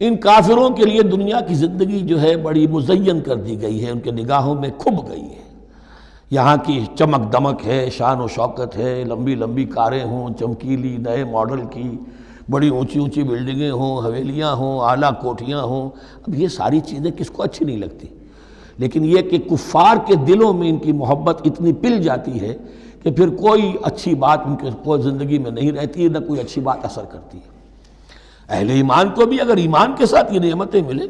ان کافروں کے لیے دنیا کی زندگی جو ہے بڑی مزین کر دی گئی ہے، ان کے نگاہوں میں کھب گئی ہے، یہاں کی چمک دمک ہے، شان و شوکت ہے، لمبی لمبی کاریں ہوں، چمکیلی نئے ماڈل کی، بڑی اونچی اونچی بلڈنگیں ہوں، حویلیاں ہوں، اعلیٰ کوٹھیاں ہوں، اب یہ ساری چیزیں کس کو اچھی نہیں لگتی، لیکن یہ کہ کفار کے دلوں میں ان کی محبت اتنی پل جاتی ہے کہ پھر کوئی اچھی بات ان کے کوئی زندگی میں نہیں رہتی، نہ کوئی اچھی بات اثر کرتی ہے۔ اہل ایمان کو بھی اگر ایمان کے ساتھ یہ نعمتیں ملیں،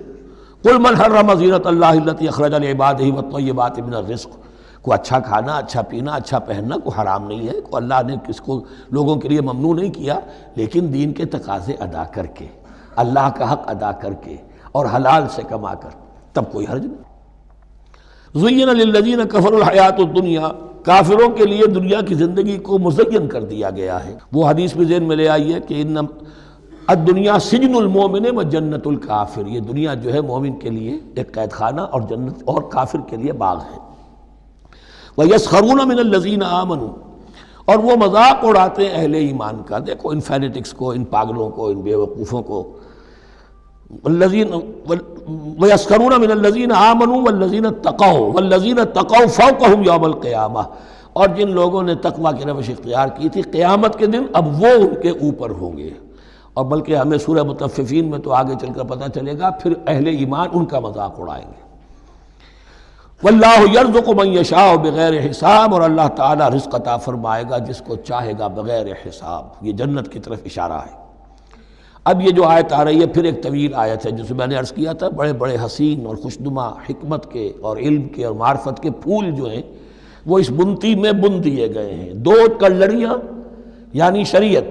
قل من حرم زینۃ اللہ التی اخرج لعبادہ والطیبات من الرزق، کو اچھا کھانا، اچھا پینا، اچھا پہننا کو حرام نہیں ہے، کو اللہ نے کس کو لوگوں کے لیے ممنوع نہیں کیا، لیکن دین کے تقاضے ادا کر کے، اللہ کا حق ادا کر کے اور حلال سے کما کر، تب کوئی حرج نہیں۔ زین للذین کفروا الحیات الدنیا، کافروں کے لیے دنیا کی زندگی کو مزین کر دیا گیا ہے۔ وہ حدیث بھی ذہن میں لے آئیے کہ ان الدنیا سجن المومن و جنت الکافر، یہ دنیا جو ہے مومن کے لیے ایک قید خانہ اور جنت اور کافر کے لیے باغ ہے۔ وَيَسْخَرُونَ مِنَ الَّذِينَ آمَنُوا، اور وہ مذاق اڑاتے ہیں اہل ایمان کا۔ دیکھو ان فینیٹکس کو، ان پاگلوں کو، ان بیوقوفوں کو، وَيَسْخَرُونَ مِنَ الَّذِينَ آمَنُوا وَالَّذِينَ اتَّقَوْا وَالَّذِينَ اتَّقَوْا فَوْقَهُمْ يَوْمَ الْقِيَامَةِ، اور جن لوگوں نے تقویٰ کی روش اختیار کی تھی قیامت کے دن اب وہ ان کے اوپر ہوں گے۔ اور بلکہ ہمیں سورہ مطففین میں تو آگے چل کر پتہ چلے گا پھر اہل ایمان ان کا مذاق اڑائیں گے۔ وَاللَّهُ يَرْزُقُ مَن يَشَاءُ بِغَيْرِ حساب، اور اللہ تعالیٰ رزق عطا فرمائے گا جس کو چاہے گا بغیر حساب۔ یہ جنت کی طرف اشارہ ہے۔ اب یہ جو آیت آ رہی ہے پھر ایک طویل آیت ہے، جس میں نے عرض کیا تھا بڑے بڑے حسین اور خوشنما حکمت کے اور علم کے اور معرفت کے پھول جو ہیں وہ اس بنتی میں بن دیے گئے ہیں۔ دو کلڑیاں یعنی شریعت،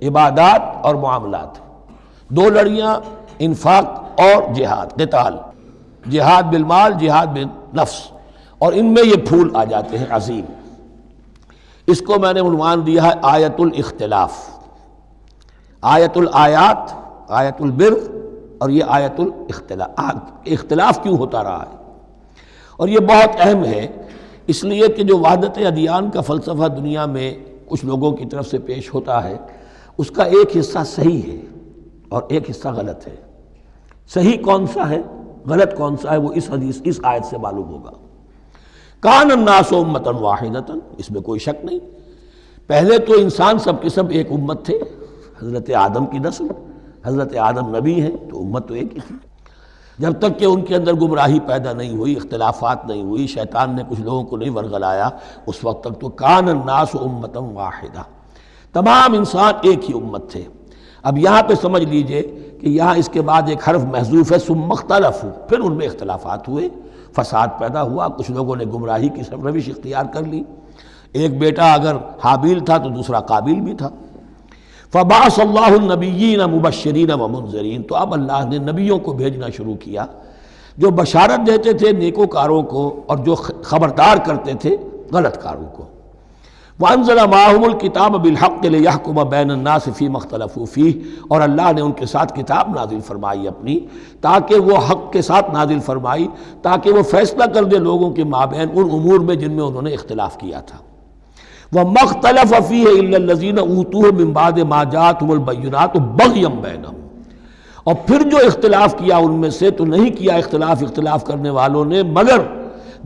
عبادات اور معاملات، دو لڑیاں انفاق اور جہاد، قتال، جہاد بالمال، جہاد بالنفس، اور ان میں یہ پھول آ جاتے ہیں عظیم۔ اس کو میں نے عنوان دیا ہے آیت الاختلاف، آیت الآیات، آیت البر، اور یہ آیت الاختلاف۔ اختلاف کیوں ہوتا رہا ہے؟ اور یہ بہت اہم ہے اس لیے کہ جو وحدت ادیان کا فلسفہ دنیا میں کچھ لوگوں کی طرف سے پیش ہوتا ہے اس کا ایک حصہ صحیح ہے اور ایک حصہ غلط ہے۔ صحیح کون سا ہے، غلط کون سا ہے، وہ اس حدیث، اس آیت سے معلوم ہوگا۔ کان الناس امۃ واحدۃ، اس میں کوئی شک نہیں، پہلے تو انسان سب کے سب ایک امت تھے، حضرت آدم کی نسل، حضرت آدم نبی ہیں تو امت تو ایک ہی تھی۔ جب تک کہ ان کے اندر گمراہی پیدا نہیں ہوئی، اختلافات نہیں ہوئی، شیطان نے کچھ لوگوں کو نہیں ورغلایا، اس وقت تک تو کان الناس امۃ واحدہ، تمام انسان ایک ہی امت تھے۔ اب یہاں پہ سمجھ لیجئے کہ یہاں اس کے بعد ایک حرف محذوف ہے، ثم اختلفوا، پھر ان میں اختلافات ہوئے، فساد پیدا ہوا، کچھ لوگوں نے گمراہی کی روش اختیار کر لی۔ ایک بیٹا اگر حابیل تھا تو دوسرا قابیل بھی تھا۔ فبعث اللہ النبیین مبشرین ومنذرین، تو اب اللہ نے نبیوں کو بھیجنا شروع کیا جو بشارت دیتے تھے نیکوکاروں کو اور جو خبردار کرتے تھے غلط کاروں کو۔ وانزل معهم الکتاب بالحق لیحکم بین الناس فیما اختلفوا فیہ، اور اللہ نے ان کے ساتھ کتاب نازل فرمائی اپنی تاکہ وہ حق کے ساتھ نازل فرمائی تاکہ وہ فیصلہ کر دے لوگوں کے مابین ان امور میں جن میں انہوں نے اختلاف کیا تھا۔ وَمَا اخْتَلَفَ فِيهِ إِلَّا الَّذِينَ أُوتُوهُ مِن بَعْدِ مَا جَاءَتْهُمُ الْبَيِّنَاتُ بَغْيًا بَيْنَهُمْ، اور پھر جو اختلاف کیا ان میں سے تو نہیں کیا اختلاف کرنے والوں نے مگر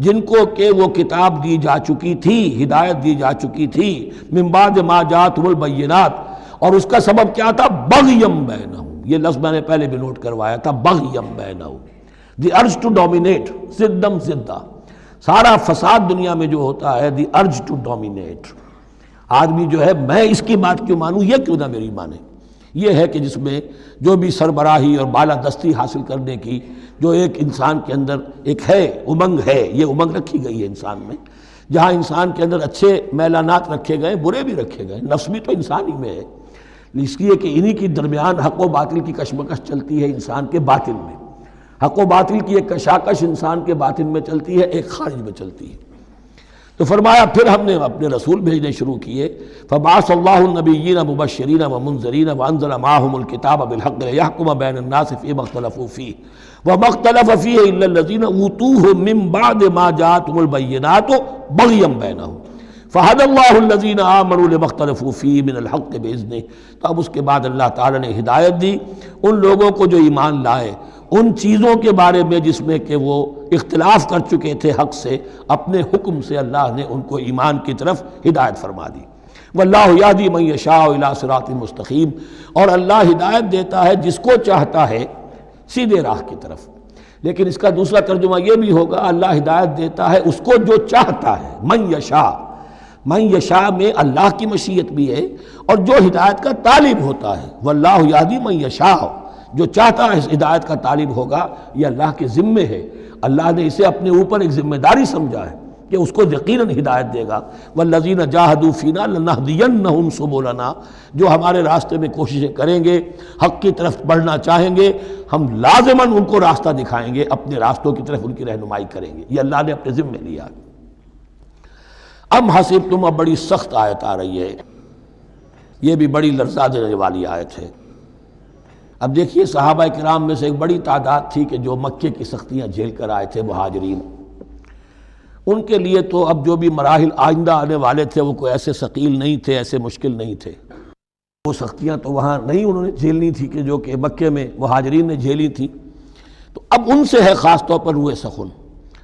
جن کو کہ وہ کتاب دی جا چکی تھی، ہدایت دی جا چکی تھی، من بعد ما جاءتهم البینات، اور اس کا سبب کیا تھا؟ بغیم بینہم، یہ لفظ میں نے پہلے بھی نوٹ کروایا تھا، بغیم بینہم، دی ارج ٹو ڈومینیٹ، زدم زدہ، سارا فساد دنیا میں جو ہوتا ہے دی ارج ٹو ڈومینیٹ، آدمی جو ہے میں اس کی بات کیوں مانوں، یہ کیوں نہ میری مانے، یہ ہے کہ جس میں جو بھی سربراہی اور بالادستی حاصل کرنے کی جو ایک انسان کے اندر ایک ہے امنگ ہے، یہ امنگ رکھی گئی ہے انسان میں، جہاں انسان کے اندر اچھے میلانات رکھے گئے، برے بھی رکھے گئے، نفس بھی تو انسان ہی میں ہے، اس لیے کہ انہی کی درمیان حق و باطل کی کشمکش چلتی ہے انسان کے باطن میں، حق و باطل کی ایک کشاکش انسان کے باطن میں چلتی ہے، ایک خارج میں چلتی ہے۔ تو فرمایا پھر ہم نے اپنے رسول بھیجنے شروع کیے، فبعث اللہ النبیین مبشرین ومنذرین وانزل معهم الکتاب بالحق لیحکم بین الناس فیما اختلفوا فیہ وما اختلف فیہ الا الذین اوتوہ من بعد ما جاءتهم البینات بغیا بینہم فہدی اللہ الذین آمنوا لما اختلفوا فیہ من الحق باذنہ۔ تو اب اس کے بعد اللہ تعالیٰ نے ہدایت دی ان لوگوں کو جو ایمان لائے ان چیزوں کے بارے میں جس میں کہ وہ اختلاف کر چکے تھے حق سے، اپنے حکم سے اللہ نے ان کو ایمان کی طرف ہدایت فرما دی۔ واللہ یہدی من یشاء الی صراط مستقیم، اور اللہ ہدایت دیتا ہے جس کو چاہتا ہے سیدھے راہ کی طرف۔ لیکن اس کا دوسرا ترجمہ یہ بھی ہوگا اللہ ہدایت دیتا ہے اس کو جو چاہتا ہے، من یشاء، من یشاء میں اللہ کی مشیت بھی ہے اور جو ہدایت کا طالب ہوتا ہے، واللہ یہدی من یشاء، جو چاہتا ہے اس ہدایت کا طالب ہوگا، یہ اللہ کے ذمے ہے، اللہ نے اسے اپنے اوپر ایک ذمہ داری سمجھا ہے کہ اس کو یقیناً ہدایت دے گا۔ والذین جاہدوا فینا لنہدینہم سبلنا، جو ہمارے راستے میں کوششیں کریں گے، حق کی طرف بڑھنا چاہیں گے، ہم لازماً ان کو راستہ دکھائیں گے، اپنے راستوں کی طرف ان کی رہنمائی کریں گے، یہ اللہ نے اپنے ذمے لیا۔ ام حسبتم، اب بڑی سخت آیت آ رہی ہے، یہ بھی بڑی لرزا دینے والی آیت ہے۔ اب دیکھیے صحابہ کرام میں سے ایک بڑی تعداد تھی کہ جو مکے کی سختیاں جھیل کر آئے تھے، مہاجرین، ان کے لیے تو اب جو بھی مراحل آئندہ آنے والے تھے وہ کوئی ایسے ثقیل نہیں تھے، ایسے مشکل نہیں تھے۔ وہ سختیاں تو وہاں نہیں انہوں نے جھیلنی تھی کہ جو کہ مکے میں مہاجرین نے جھیلی تھی، تو اب ان سے ہے خاص طور پر روئے سخن،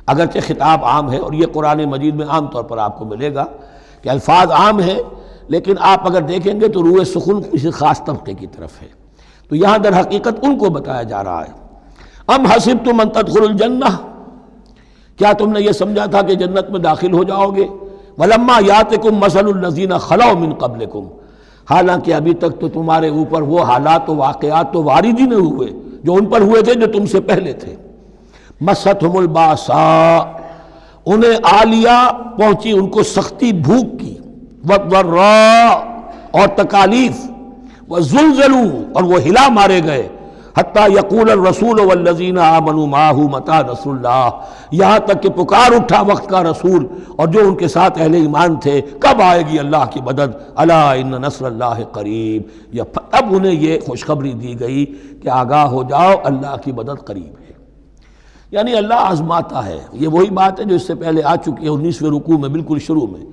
اگرچہ خطاب عام ہے، اور یہ قرآن مجید میں عام طور پر آپ کو ملے گا کہ الفاظ عام ہیں، لیکن آپ اگر دیکھیں گے تو روئے سخن کسی خاص طبقے کی طرف ہے، تو یہاں در حقیقت ان کو بتایا جا رہا ہے۔ ام حسبتم ان تدخلوا الجنہ، کیا تم نے یہ سمجھا تھا کہ جنت میں داخل ہو جاؤ گے؟ ولما یاتکم مثل الذین خلوا من قبلکم، حالانکہ ابھی تک تو تمہارے اوپر وہ حالات و واقعات تو وارد ہی نہیں ہوئے جو ان پر ہوئے تھے جو تم سے پہلے تھے۔ مستہم الباساء، انہیں آ لیا پہنچی ان کو سختی بھوک کی، والضراء اور تکالیف، وزلزلوا اور وہ ہلا مارے گئے، حتیٰ یقول الرسول والذین آمنوا معہ متی نصر اللہ، یہاں تک کہ پکار اٹھا وقت کا رسول اور جو ان کے ساتھ اہل ایمان تھے، کب آئے گی اللہ کی مدد، الا ان نصر اللہ قریب، اب انہیں یہ خوشخبری دی گئی کہ آگاہ ہو جاؤ اللہ کی مدد قریب ہے۔ یعنی اللہ آزماتا ہے، یہ وہی بات ہے جو اس سے پہلے آ چکی ہے 19ویں رکوع میں بالکل شروع میں،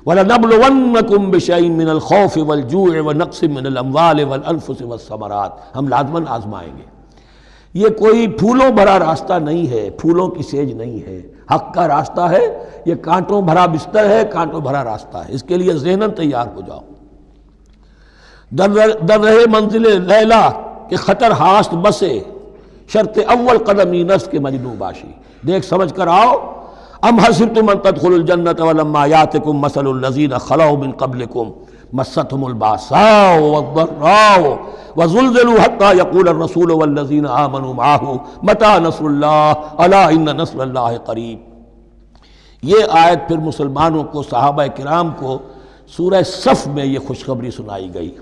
وَلَنَبْلُوَنَّكُمْ بِشَيْءٍ مِّنَ الْخَوْفِ وَالْجُوعِ وَنَقْصٍ مِّنَ الْأَمْوَالِ وَالْأَنفُسِ وَالثَّمَرَاتِ، ہم لازماً آزمائیں گے۔ یہ کوئی پھولوں بھرا راستہ نہیں ہے، پھولوں کی سیج نہیں ہے، حق کا راستہ ہے، یہ کانٹوں بھرا بستر ہے، کانٹوں بھرا راستہ ہے، اس کے لیے ذہناً تیار ہو جاؤ۔ در رہے منزل لیلا کہ خطر ہاست بسے، شرط اول قدمی نفس کے مجنوں باشی، دیکھ سمجھ کر آؤ۔ ام حسبتم ان تدخلوا الجنۃ ولما یاتکم مثل الذین خلوا من قبلکم مستہم الباساء والضراء وزلزلوا حتى يقول الرسول والذین آمنوا معہ متی نصر اللہ الا ان نصر اللہ قریب۔ یہ آیت پھر مسلمانوں کو، صحابہ کرام کو سورہ صف میں یہ خوشخبری سنائی گئی،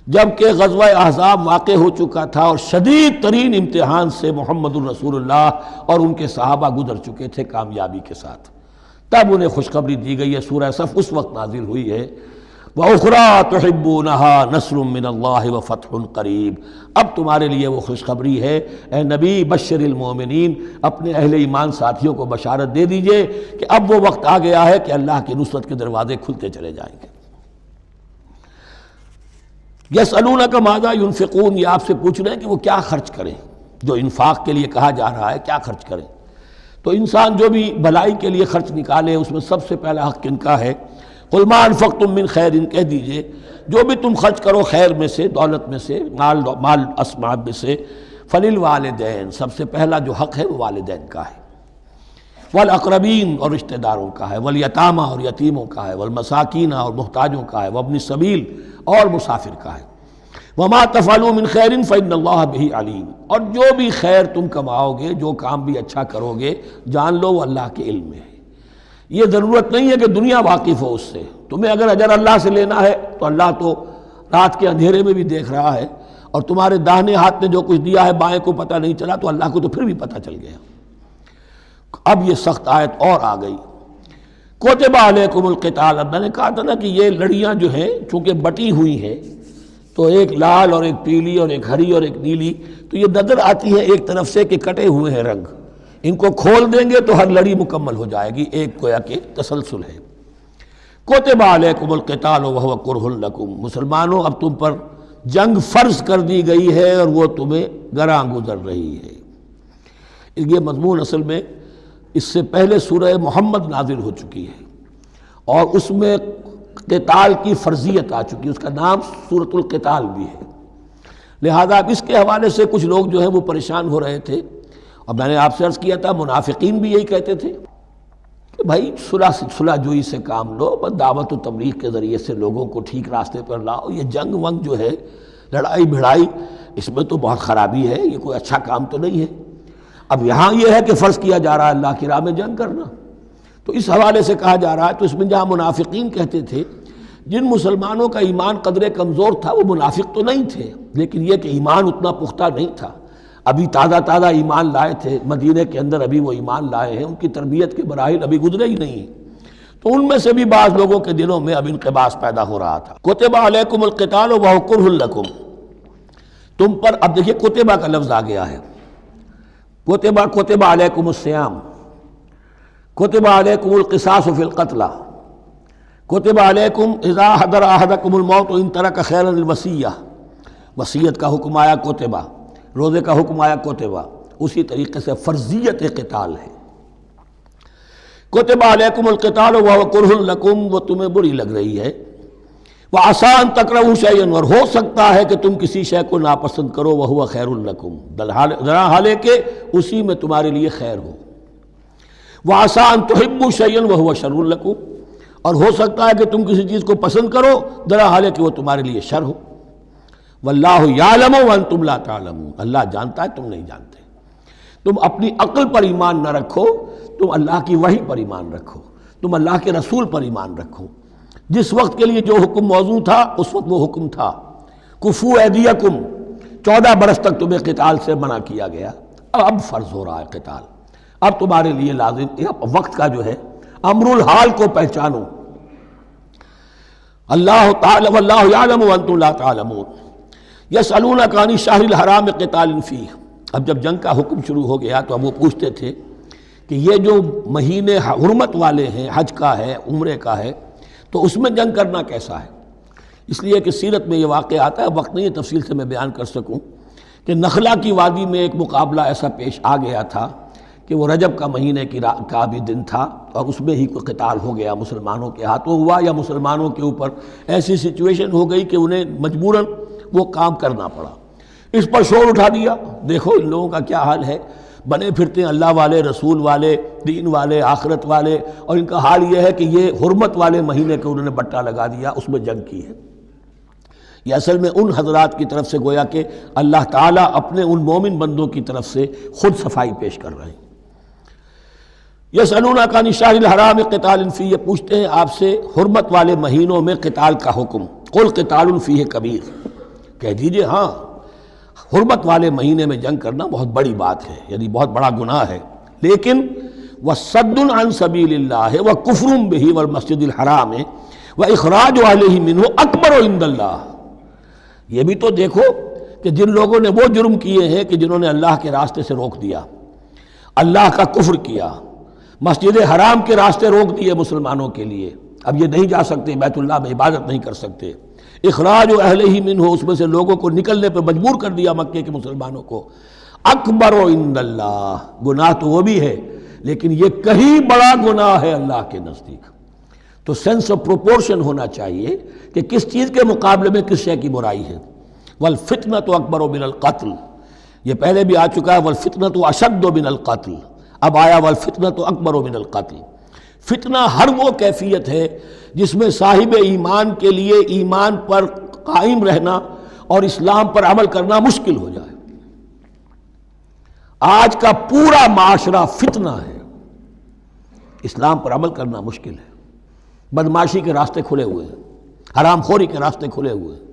جبکہ غزوہ احزاب واقع ہو چکا تھا اور شدید ترین امتحان سے محمد الرسول اللہ اور ان کے صحابہ گزر چکے تھے کامیابی کے ساتھ، تب انہیں خوشخبری دی گئی ہے۔ سورہ صف اس وقت نازل ہوئی ہے، وَأُخْرَىٰ تُحِبُّونَهَا نَصْرٌ مِّنَ اللَّهِ وَفَتْحٌ قَرِيبٌ، اب تمہارے لیے وہ خوشخبری ہے اے نبی، بشر المومنین، اپنے اہل ایمان ساتھیوں کو بشارت دے دیجئے کہ اب وہ وقت آ گیا ہے کہ اللہ کی نصرت کے دروازے کھلتے چلے جائیں گے۔ یسألونک ماذا ینفقون، یہ آپ سے پوچھ رہے ہیں کہ وہ کیا خرچ کریں، جو انفاق کے لیے کہا جا رہا ہے کیا خرچ کریں، تو انسان جو بھی بھلائی کے لیے خرچ نکالے اس میں سب سے پہلا حق ان کا ہے۔ قل ما انفقتم من خیر، ان کہہ دیجئے جو بھی تم خرچ کرو خیر میں سے، دولت میں سے، مال اسباب میں سے، فللوالدین، سب سے پہلا جو حق ہے وہ والدین کا ہے، والاقربین اور رشتہ داروں کا ہے، والیتامى اور یتیموں کا ہے، والمساکین اور محتاجوں کا ہے، وابن السبیل اور مسافر کا ہے، وما تفعلوا من خیر فإن اللہ بہ علیم، اور جو بھی خیر تم کماؤ گے، جو کام بھی اچھا کرو گے، جان لو وہ اللہ کے علم میں ہے۔ یہ ضرورت نہیں ہے کہ دنیا واقف ہو اس سے، تمہیں اگر اجر اللہ سے لینا ہے تو اللہ تو رات کے اندھیرے میں بھی دیکھ رہا ہے، اور تمہارے داہنے ہاتھ نے جو کچھ دیا ہے بائیں کو پتہ نہیں چلا تو اللہ کو تو پھر بھی پتہ چل گیا۔ اب یہ سخت آیت اور آ گئی، کتب علیکم القتال، اب میں نے کہا تھا نا کہ یہ لڑیاں جو ہیں چونکہ بٹی ہوئی ہیں تو ایک لال اور ایک پیلی اور ایک ہری اور ایک نیلی، تو یہ نظر آتی ہے ایک طرف سے کہ کٹے ہوئے ہیں رنگ، ان کو کھول دیں گے تو ہر لڑی مکمل ہو جائے گی، ایک گویا کہ تسلسل ہے۔ کتب علیکم القتال وہو کرہ لکم، مسلمانوں اب تم پر جنگ فرض کر دی گئی ہے اور وہ تمہیں گراں گزر رہی ہے۔ یہ مضمون اصل میں اس سے پہلے سورہ محمد نازل ہو چکی ہے اور اس میں قتال کی فرضیت آ چکی ہے، اس کا نام سورۃ القتال بھی ہے، لہذا اب اس کے حوالے سے کچھ لوگ جو ہیں وہ پریشان ہو رہے تھے، اور میں نے آپ سے عرض کیا تھا منافقین بھی یہی کہتے تھے کہ بھائی صلح جوئی سے کام لو، بس دعوت و تبلیغ کے ذریعے سے لوگوں کو ٹھیک راستے پر لاؤ، یہ جنگ ونگ جو ہے، لڑائی بھڑائی، اس میں تو بہت خرابی ہے، یہ کوئی اچھا کام تو نہیں ہے۔ اب یہاں یہ ہے کہ فرض کیا جا رہا ہے اللہ کی راہ میں جنگ کرنا، تو اس حوالے سے کہا جا رہا ہے، تو اس میں جہاں منافقین کہتے تھے، جن مسلمانوں کا ایمان قدرے کمزور تھا وہ منافق تو نہیں تھے، لیکن یہ کہ ایمان اتنا پختہ نہیں تھا، ابھی تازہ ایمان لائے تھے، مدینے کے اندر ابھی وہ ایمان لائے ہیں، ان کی تربیت کے مراحل ابھی گزرے ہی نہیں ہیں، تو ان میں سے بھی بعض لوگوں کے دلوں میں اب انقباض پیدا ہو رہا تھا۔ کتب علیکم القتال وہو کرہ لکم، تم پر اب دیکھیے کتبہ کا لفظ آ گیا ہے، کتب علیکم الصیام، کتب علیکم القصاص فی القتلى، کتب علیکم اذا حضر احدکم الموت ان ترک خیرا الوصیہ، وصیت کا حکم آیا کتبہ، روزے کا حکم آیا کتبہ، اسی طریقے سے فرضیت قتال ہے۔ کتب علیکم القتال وہو کرہ لکم، وہ تمہیں بری لگ رہی ہے، وعسیٰ ان تکرہوا شیئا، اور ہو سکتا ہے کہ تم کسی شے کو ناپسند کرو، وہو خیر لکم، ذرا حالے کہ اسی میں تمہارے لیے خیر ہو، وعسیٰ ان تحبوا شیئا وہو شر لکم، اور ہو سکتا ہے کہ تم کسی چیز کو پسند کرو ذرا حالے کہ وہ تمہارے لیے شر ہو، واللہ یعلم وانتم لا تعلمون، اللہ جانتا ہے تم نہیں جانتے۔ تم اپنی عقل پر ایمان نہ رکھو، تم اللہ کی وحی پر ایمان رکھو، تم اللہ کے رسول پر ایمان رکھو۔ جس وقت کے لیے جو حکم موضوع تھا اس وقت وہ حکم تھا، کفو ایدیکم، 14 برس تک تمہیں قتال سے منع کیا گیا، اب فرض ہو رہا ہے قتال، اب تمہارے لیے لازم، وقت کا جو ہے امر الحال کو پہچانو۔ اللہ تعالی واللہ یعلم وانتم لا تعلمون، یسألونک عن الشہر الحرام قتال فیہ، اب جب جنگ کا حکم شروع ہو گیا تو اب وہ پوچھتے تھے کہ یہ جو مہینے حرمت والے ہیں، حج کا ہے، عمرے کا ہے، تو اس میں جنگ کرنا کیسا ہے؟ اس لیے کہ سیرت میں یہ واقعہ آتا ہے، وقت نہیں ہے تفصیل سے میں بیان کر سکوں، کہ نخلا کی وادی میں ایک مقابلہ ایسا پیش آ گیا تھا کہ وہ رجب کا مہینے کا بھی دن تھا، اور اس میں ہی کوئی قتال ہو گیا، مسلمانوں کے ہاتھوں ہوا یا مسلمانوں کے اوپر ایسی سچویشن ہو گئی کہ انہیں مجبوراً وہ کام کرنا پڑا۔ اس پر شور اٹھا دیا، دیکھو ان لوگوں کا کیا حال ہے، بنے پھرتے ہیں اللہ والے، رسول والے، دین والے، آخرت والے، اور ان کا حال یہ ہے کہ یہ حرمت والے مہینے کے انہوں نے بٹا لگا دیا، اس میں جنگ کی ہے۔ یہ اصل میں ان حضرات کی طرف سے گویا کہ اللہ تعالیٰ اپنے ان مومن بندوں کی طرف سے خود صفائی پیش کر رہے ہیں۔ یسألونک عن الشہر الحرام قتال فیہ، یہ پوچھتے ہیں آپ سے حرمت والے مہینوں میں قتال کا حکم، قل قتال فیہ کبیر، کہہ دیجئے ہاں حرمت والے مہینے میں جنگ کرنا بہت بڑی بات ہے، یعنی بہت بڑا گناہ ہے، لیکن وصد عن سبیل اللہ وکفر بہ والمسجد الحرام واخراج اہلہ منہ اکبر عند اللہ۔ یہ بھی تو دیکھو کہ جن لوگوں نے وہ جرم کیے ہیں کہ جنہوں نے اللہ کے راستے سے روک دیا، اللہ کا کفر کیا، مسجد حرام کے راستے روک دیے مسلمانوں کے لیے، اب یہ نہیں جا سکتے، بیت اللہ میں عبادت نہیں کر سکتے، اخراج اہلہ منہ، اس میں سے لوگوں کو نکلنے پہ مجبور کر دیا مکے کے مسلمانوں کو، اکبر عند اللہ، گناہ تو وہ بھی ہے لیکن یہ کہیں بڑا گناہ ہے اللہ کے نزدیک۔ تو سینس آف پروپورشن ہونا چاہیے کہ کس چیز کے مقابلے میں کس شے کی برائی ہے۔ والفتنۃ اکبر من القتل، یہ پہلے بھی آ چکا ہے، والفتنۃ اشد من القتل، اب آیا والفتنۃ اکبر من القتل۔ فتنہ ہر وہ کیفیت ہے جس میں صاحب ایمان کے لیے ایمان پر قائم رہنا اور اسلام پر عمل کرنا مشکل ہو جائے۔ آج کا پورا معاشرہ فتنہ ہے، اسلام پر عمل کرنا مشکل ہے، بدماشی کے راستے کھلے ہوئے ہیں، حرام خوری کے راستے کھلے ہوئے ہیں،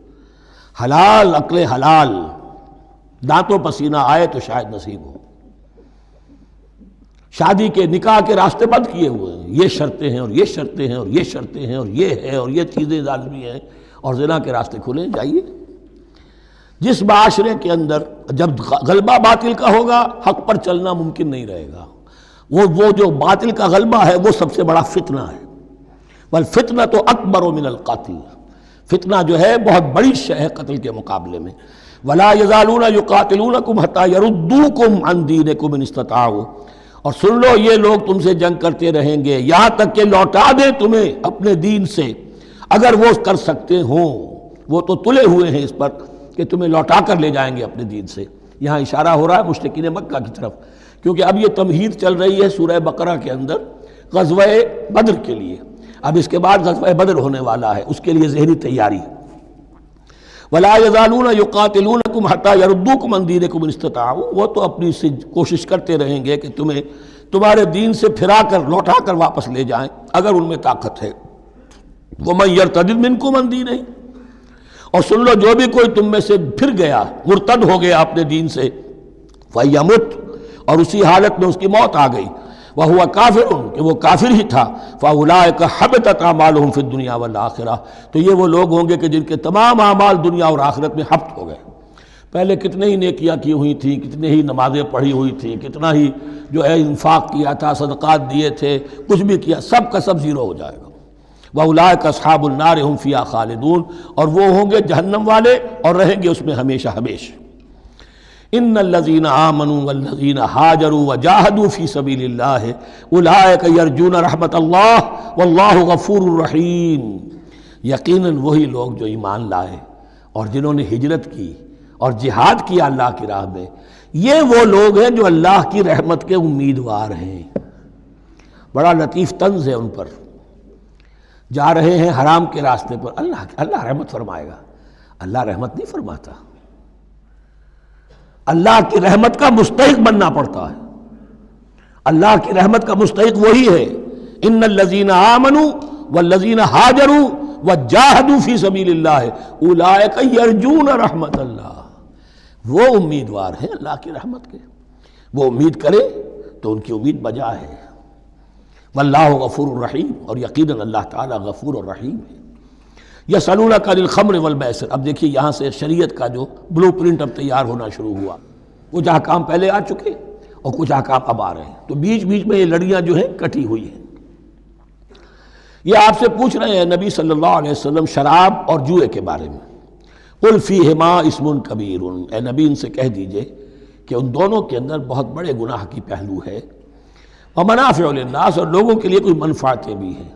حلال عقل حلال دانتوں پسینہ آئے تو شاید نصیب ہو، شادی کے نکاح کے راستے بند کیے ہوئے ہیں، یہ شرطیں ہیں اور یہ شرطیں ہیں اور یہ شرطیں ہیں اور یہ ہے اور یہ چیزیں لازمی ہیں، اور زنا کے راستے کھلے جائیے۔ جس معاشرے کے اندر جب غلبہ باطل کا ہوگا حق پر چلنا ممکن نہیں رہے گا، وہ جو باطل کا غلبہ ہے وہ سب سے بڑا فتنہ ہے۔ والفتنۃ اکبر من القتل، فتنہ جو ہے بہت بڑی شے ہے قتل کے مقابلے میں۔ ولا یزالون یقاتلونکم حتی یردوکم عن دینکم ان استطاعوا، اور سن لو یہ لوگ تم سے جنگ کرتے رہیں گے یہاں تک کہ لوٹا دیں تمہیں اپنے دین سے، اگر وہ کر سکتے ہوں، وہ تو تلے ہوئے ہیں اس پر کہ تمہیں لوٹا کر لے جائیں گے اپنے دین سے۔ یہاں اشارہ ہو رہا ہے مشرکین مکہ کی طرف، کیونکہ اب یہ تمہید چل رہی ہے سورہ بقرہ کے اندر غزوہ بدر کے لیے، اب اس کے بعد غزوہ بدر ہونے والا ہے، اس کے لیے ذہنی تیاری۔ ولا یزالون یقاتلونکم حتی یردوکم عن دینکم ان استطاعوا، وہ تو اپنی سے کوشش کرتے رہیں گے کہ تمہیں تمہارے دین سے پھرا کر لوٹا کر واپس لے جائیں اگر ان میں طاقت ہے۔ ومن یرتد منکم عن دینہ، اور سن لو جو بھی کوئی تم میں سے پھر گیا، مرتد ہو گیا اپنے دین سے، فیمت، اور اسی حالت میں اس کی موت آ گئی، وہو کافر، کہ وہ کافر ہی تھا، فاولئک حبطت اعمالہم فی الدنیا والآخرہ، تو یہ وہ لوگ ہوں گے کہ جن کے تمام اعمال دنیا اور آخرت میں حبط ہو گئے۔ پہلے کتنے ہی نیکیاں کی ہوئی تھیں، کتنے ہی نمازیں پڑھی ہوئی تھیں، کتنا ہی جو ہے انفاق کیا تھا، صدقات دیے تھے، کچھ بھی کیا، سب کا سب زیرو ہو جائے گا۔ وَأُولَٰئِكَ أَصْحَابُ النَّارِ هُمْ فِيهَا خَالِدُونَ، اور وہ ہوں گے جہنم والے اور رہیں گے اس میں ہمیشہ ہمیشہ۔ ان الذین آمنوا والذین ہاجروا وجاہدوا فی سبیل اللہ اولئک یرجون رحمت اللہ واللہ غفور رحیم، یقیناً وہی لوگ جو ایمان لائے اور جنہوں نے ہجرت کی اور جہاد کیا اللہ کی راہ میں، یہ وہ لوگ ہیں جو اللہ کی رحمت کے امیدوار ہیں۔ بڑا لطیف طنز ہے ان پر، جا رہے ہیں حرام کے راستے پر، اللہ رحمت فرمائے گا، اللہ رحمت نہیں فرماتا، اللہ کی رحمت کا مستحق بننا پڑتا ہے۔ اللہ کی رحمت کا مستحق وہی ہے، ان الذین آمنوا والذین ہاجروا وجاہدوا فی سبیل اللہ اولئک یرجون رحمت اللہ، وہ امیدوار ہیں اللہ کی رحمت کے، وہ امید کرے تو ان کی امید بجا ہے۔ واللہ غفور الرحیم، اور یقیناً اللہ تعالیٰ غفور الرحیم ہے۔ یسألونک عن الخمر والمیسر، اب دیکھیے یہاں سے شریعت کا جو بلو پرنٹ اب تیار ہونا شروع ہوا، کچھ احکام پہلے آ چکے اور کچھ احکام اب آ رہے ہیں، تو بیچ بیچ میں یہ لڑیاں جو ہیں کٹی ہوئی ہیں۔ یہ آپ سے پوچھ رہے ہیں نبی صلی اللہ علیہ وسلم شراب اور جوئے کے بارے میں، قل فیہما اسم کبیر، اے نبی ان سے کہہ دیجئے کہ ان دونوں کے اندر بہت بڑے گناہ کی پہلو ہے، ومنافع للناس، اور لوگوں کے لیے کوئی منفعتیں بھی ہیں،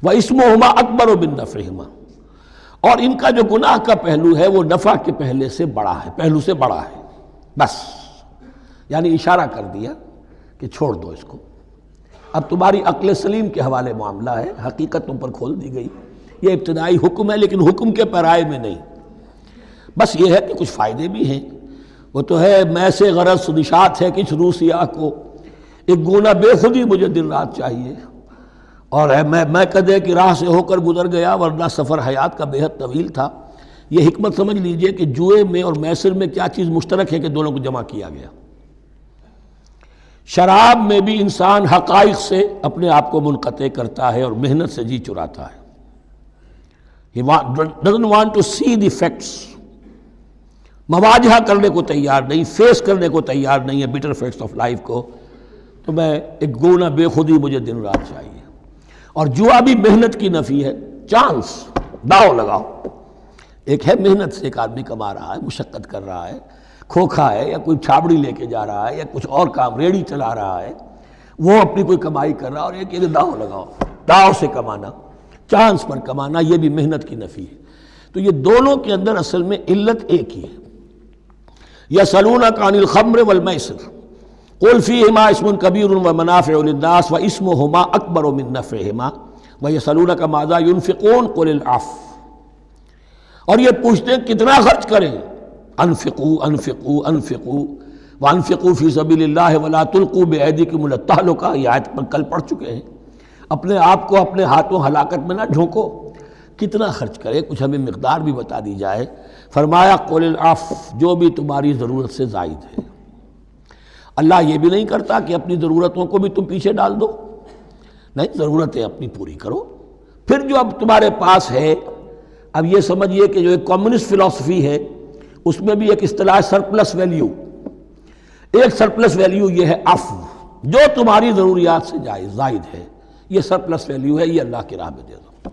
واسمہما اکبر من نفعہما، اور ان کا جو گناہ کا پہلو ہے وہ نفع کے پہلو سے بڑا ہے، بس یعنی اشارہ کر دیا کہ چھوڑ دو اس کو، اب تمہاری عقل سلیم کے حوالے معاملہ ہے، حقیقت تم پر کھول دی گئی، یہ ابتدائی حکم ہے لیکن حکم کے پیرائے میں نہیں، بس یہ ہے کہ کچھ فائدے بھی ہیں، وہ تو ہے میں سے غرض نشات ہے کچھ روسیہ کو، ایک گونا بے خودی مجھے دن رات چاہیے، اور میں کدے کی راہ سے ہو کر گزر گیا ورنہ سفر حیات کا بے حد طویل تھا۔ یہ حکمت سمجھ لیجئے کہ جوئے میں اور میسر میں کیا چیز مشترک ہے کہ دونوں کو جمع کیا گیا۔ شراب میں بھی انسان حقائق سے اپنے آپ کو منقطع کرتا ہے اور محنت سے جی چراتا ہے، He doesn't want to see the facts، مواجہہ کرنے کو تیار نہیں، فیس کرنے کو تیار نہیں ہے bitter facts of life کو، تو میں ایک گونا بے خودی مجھے دن رات چاہیے۔ اور جوا بھی محنت کی نفی ہے، چانس، داؤ لگاؤ، ایک ہے محنت سے ایک آدمی کما رہا ہے، مشقت کر رہا ہے، کھوکھا ہے یا کوئی چھابڑی لے کے جا رہا ہے یا کچھ اور کام ریڑھی چلا رہا ہے، وہ اپنی کوئی کمائی کر رہا ہے، اور ایک یہ داؤ لگاؤ، داؤ سے کمانا، چانس پر کمانا، یہ بھی محنت کی نفی ہے۔ تو یہ دونوں کے اندر اصل میں علت ایک ہی ہے۔ یسألونک عن الخمر والمیسر قل فیہما اسم کبیر ومنافع للناس واسمہما اکبر من نفعہما ویسألونک ماذا ينفقون قل العفو، اور یہ پوچھتے ہیں کتنا خرچ کریں، انفقوا انفقوا انفقوا وانفقوا فی سبیل اللہ ولا تلقوا بایدیکم الی التہلکہ، یہ آیت پر کل پڑھ چکے ہیں۔ اپنے آپ کو اپنے ہاتھوں ہلاکت میں نہ جھونکو، کتنا خرچ کرے، کچھ ہمیں مقدار بھی بتا دی جائے۔ فرمایا قل العفو، جو بھی تمہاری ضرورت سے زائد ہے۔ اللہ یہ بھی نہیں کرتا کہ اپنی ضرورتوں کو بھی تم پیچھے ڈال دو، نہیں، ضرورتیں اپنی پوری کرو، پھر جو اب تمہارے پاس ہے، اب یہ سمجھیے کہ جو ایک کمیونسٹ فلسفی ہے اس میں بھی ایک اصطلاح سرپلس ویلیو، ایک سرپلس ویلیو یہ ہے عفو، جو تمہاری ضروریات سے زائد ہے، یہ سرپلس ویلیو ہے، یہ اللہ کی راہ میں دے دو۔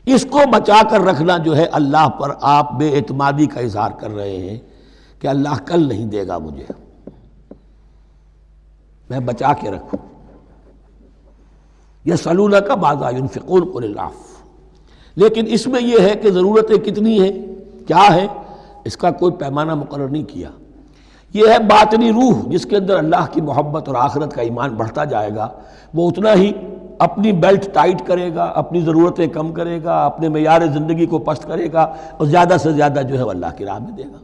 اس کو بچا کر رکھنا جو ہے اللہ پر آپ بے اعتمادی کا اظہار کر رہے ہیں کہ اللہ کل نہیں دے گا مجھے، میں بچا کے رکھوں۔ یسألونک ماذا ينفقون قل العفو، لیکن اس میں یہ ہے کہ ضرورتیں کتنی ہیں، کیا ہے، اس کا کوئی پیمانہ مقرر نہیں کیا۔ یہ ہے باطنی روح جس کے اندر اللہ کی محبت اور آخرت کا ایمان بڑھتا جائے گا، وہ اتنا ہی اپنی بیلٹ ٹائٹ کرے گا، اپنی ضرورتیں کم کرے گا، اپنے معیار زندگی کو پست کرے گا، اور زیادہ سے زیادہ جو ہے وہ اللہ کی راہ میں دے گا۔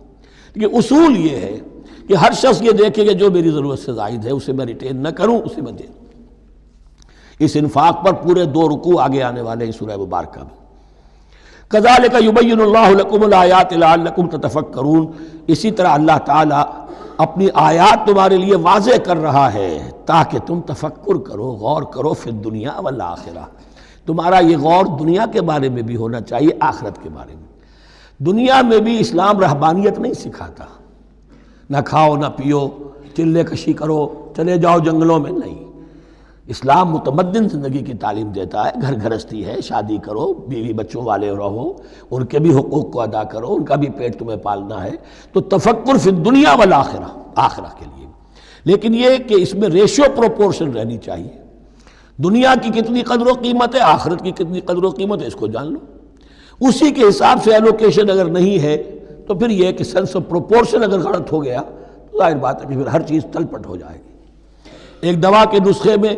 لیکن اصول یہ ہے کہ ہر شخص یہ دیکھے کہ جو میری ضرورت سے زائد ہے اسے میں ریٹین نہ کروں، اسے میں دے دوں۔ اس انفاق پر پورے 2 رکوع آگے آنے والے ہیں سورہ مبارکہ میں۔ کذالک یبین اللہ لکم الآیات لعلکم تتفکرون، اسی طرح اللہ تعالیٰ اپنی آیات تمہارے لیے واضح کر رہا ہے تاکہ تم تفکر کرو، غور کرو، فی الدنیا والآخرہ، تمہارا یہ غور دنیا کے بارے میں بھی ہونا چاہیے، آخرت کے بارے میں۔ دنیا میں بھی اسلام رہبانیت نہیں سکھاتا، نہ کھاؤ نہ پیو، چلے کشی کرو، چلے جاؤ جنگلوں میں، نہیں، اسلام متمدن زندگی کی تعلیم دیتا ہے، گھر گھرستی ہے، شادی کرو، بیوی بچوں والے رہو، ان کے بھی حقوق کو ادا کرو، ان کا بھی پیٹ تمہیں پالنا ہے، تو تفکر فی الدنیا والآخرہ، آخرہ کے لیے، لیکن یہ کہ اس میں ریشو پروپورشن رہنی چاہیے۔ دنیا کی کتنی قدر و قیمت ہے، آخرت کی کتنی قدر و قیمت ہے، اس کو جان لو۔ اسی کے حساب سے ایلوکیشن اگر نہیں ہے تو پھر یہ کہ سینس آف پروپورشن اگر غلط ہو گیا تو ظاہر بات ہے کہ پھر ہر چیز تلپٹ ہو جائے گی۔ ایک دوا کے نسخے میں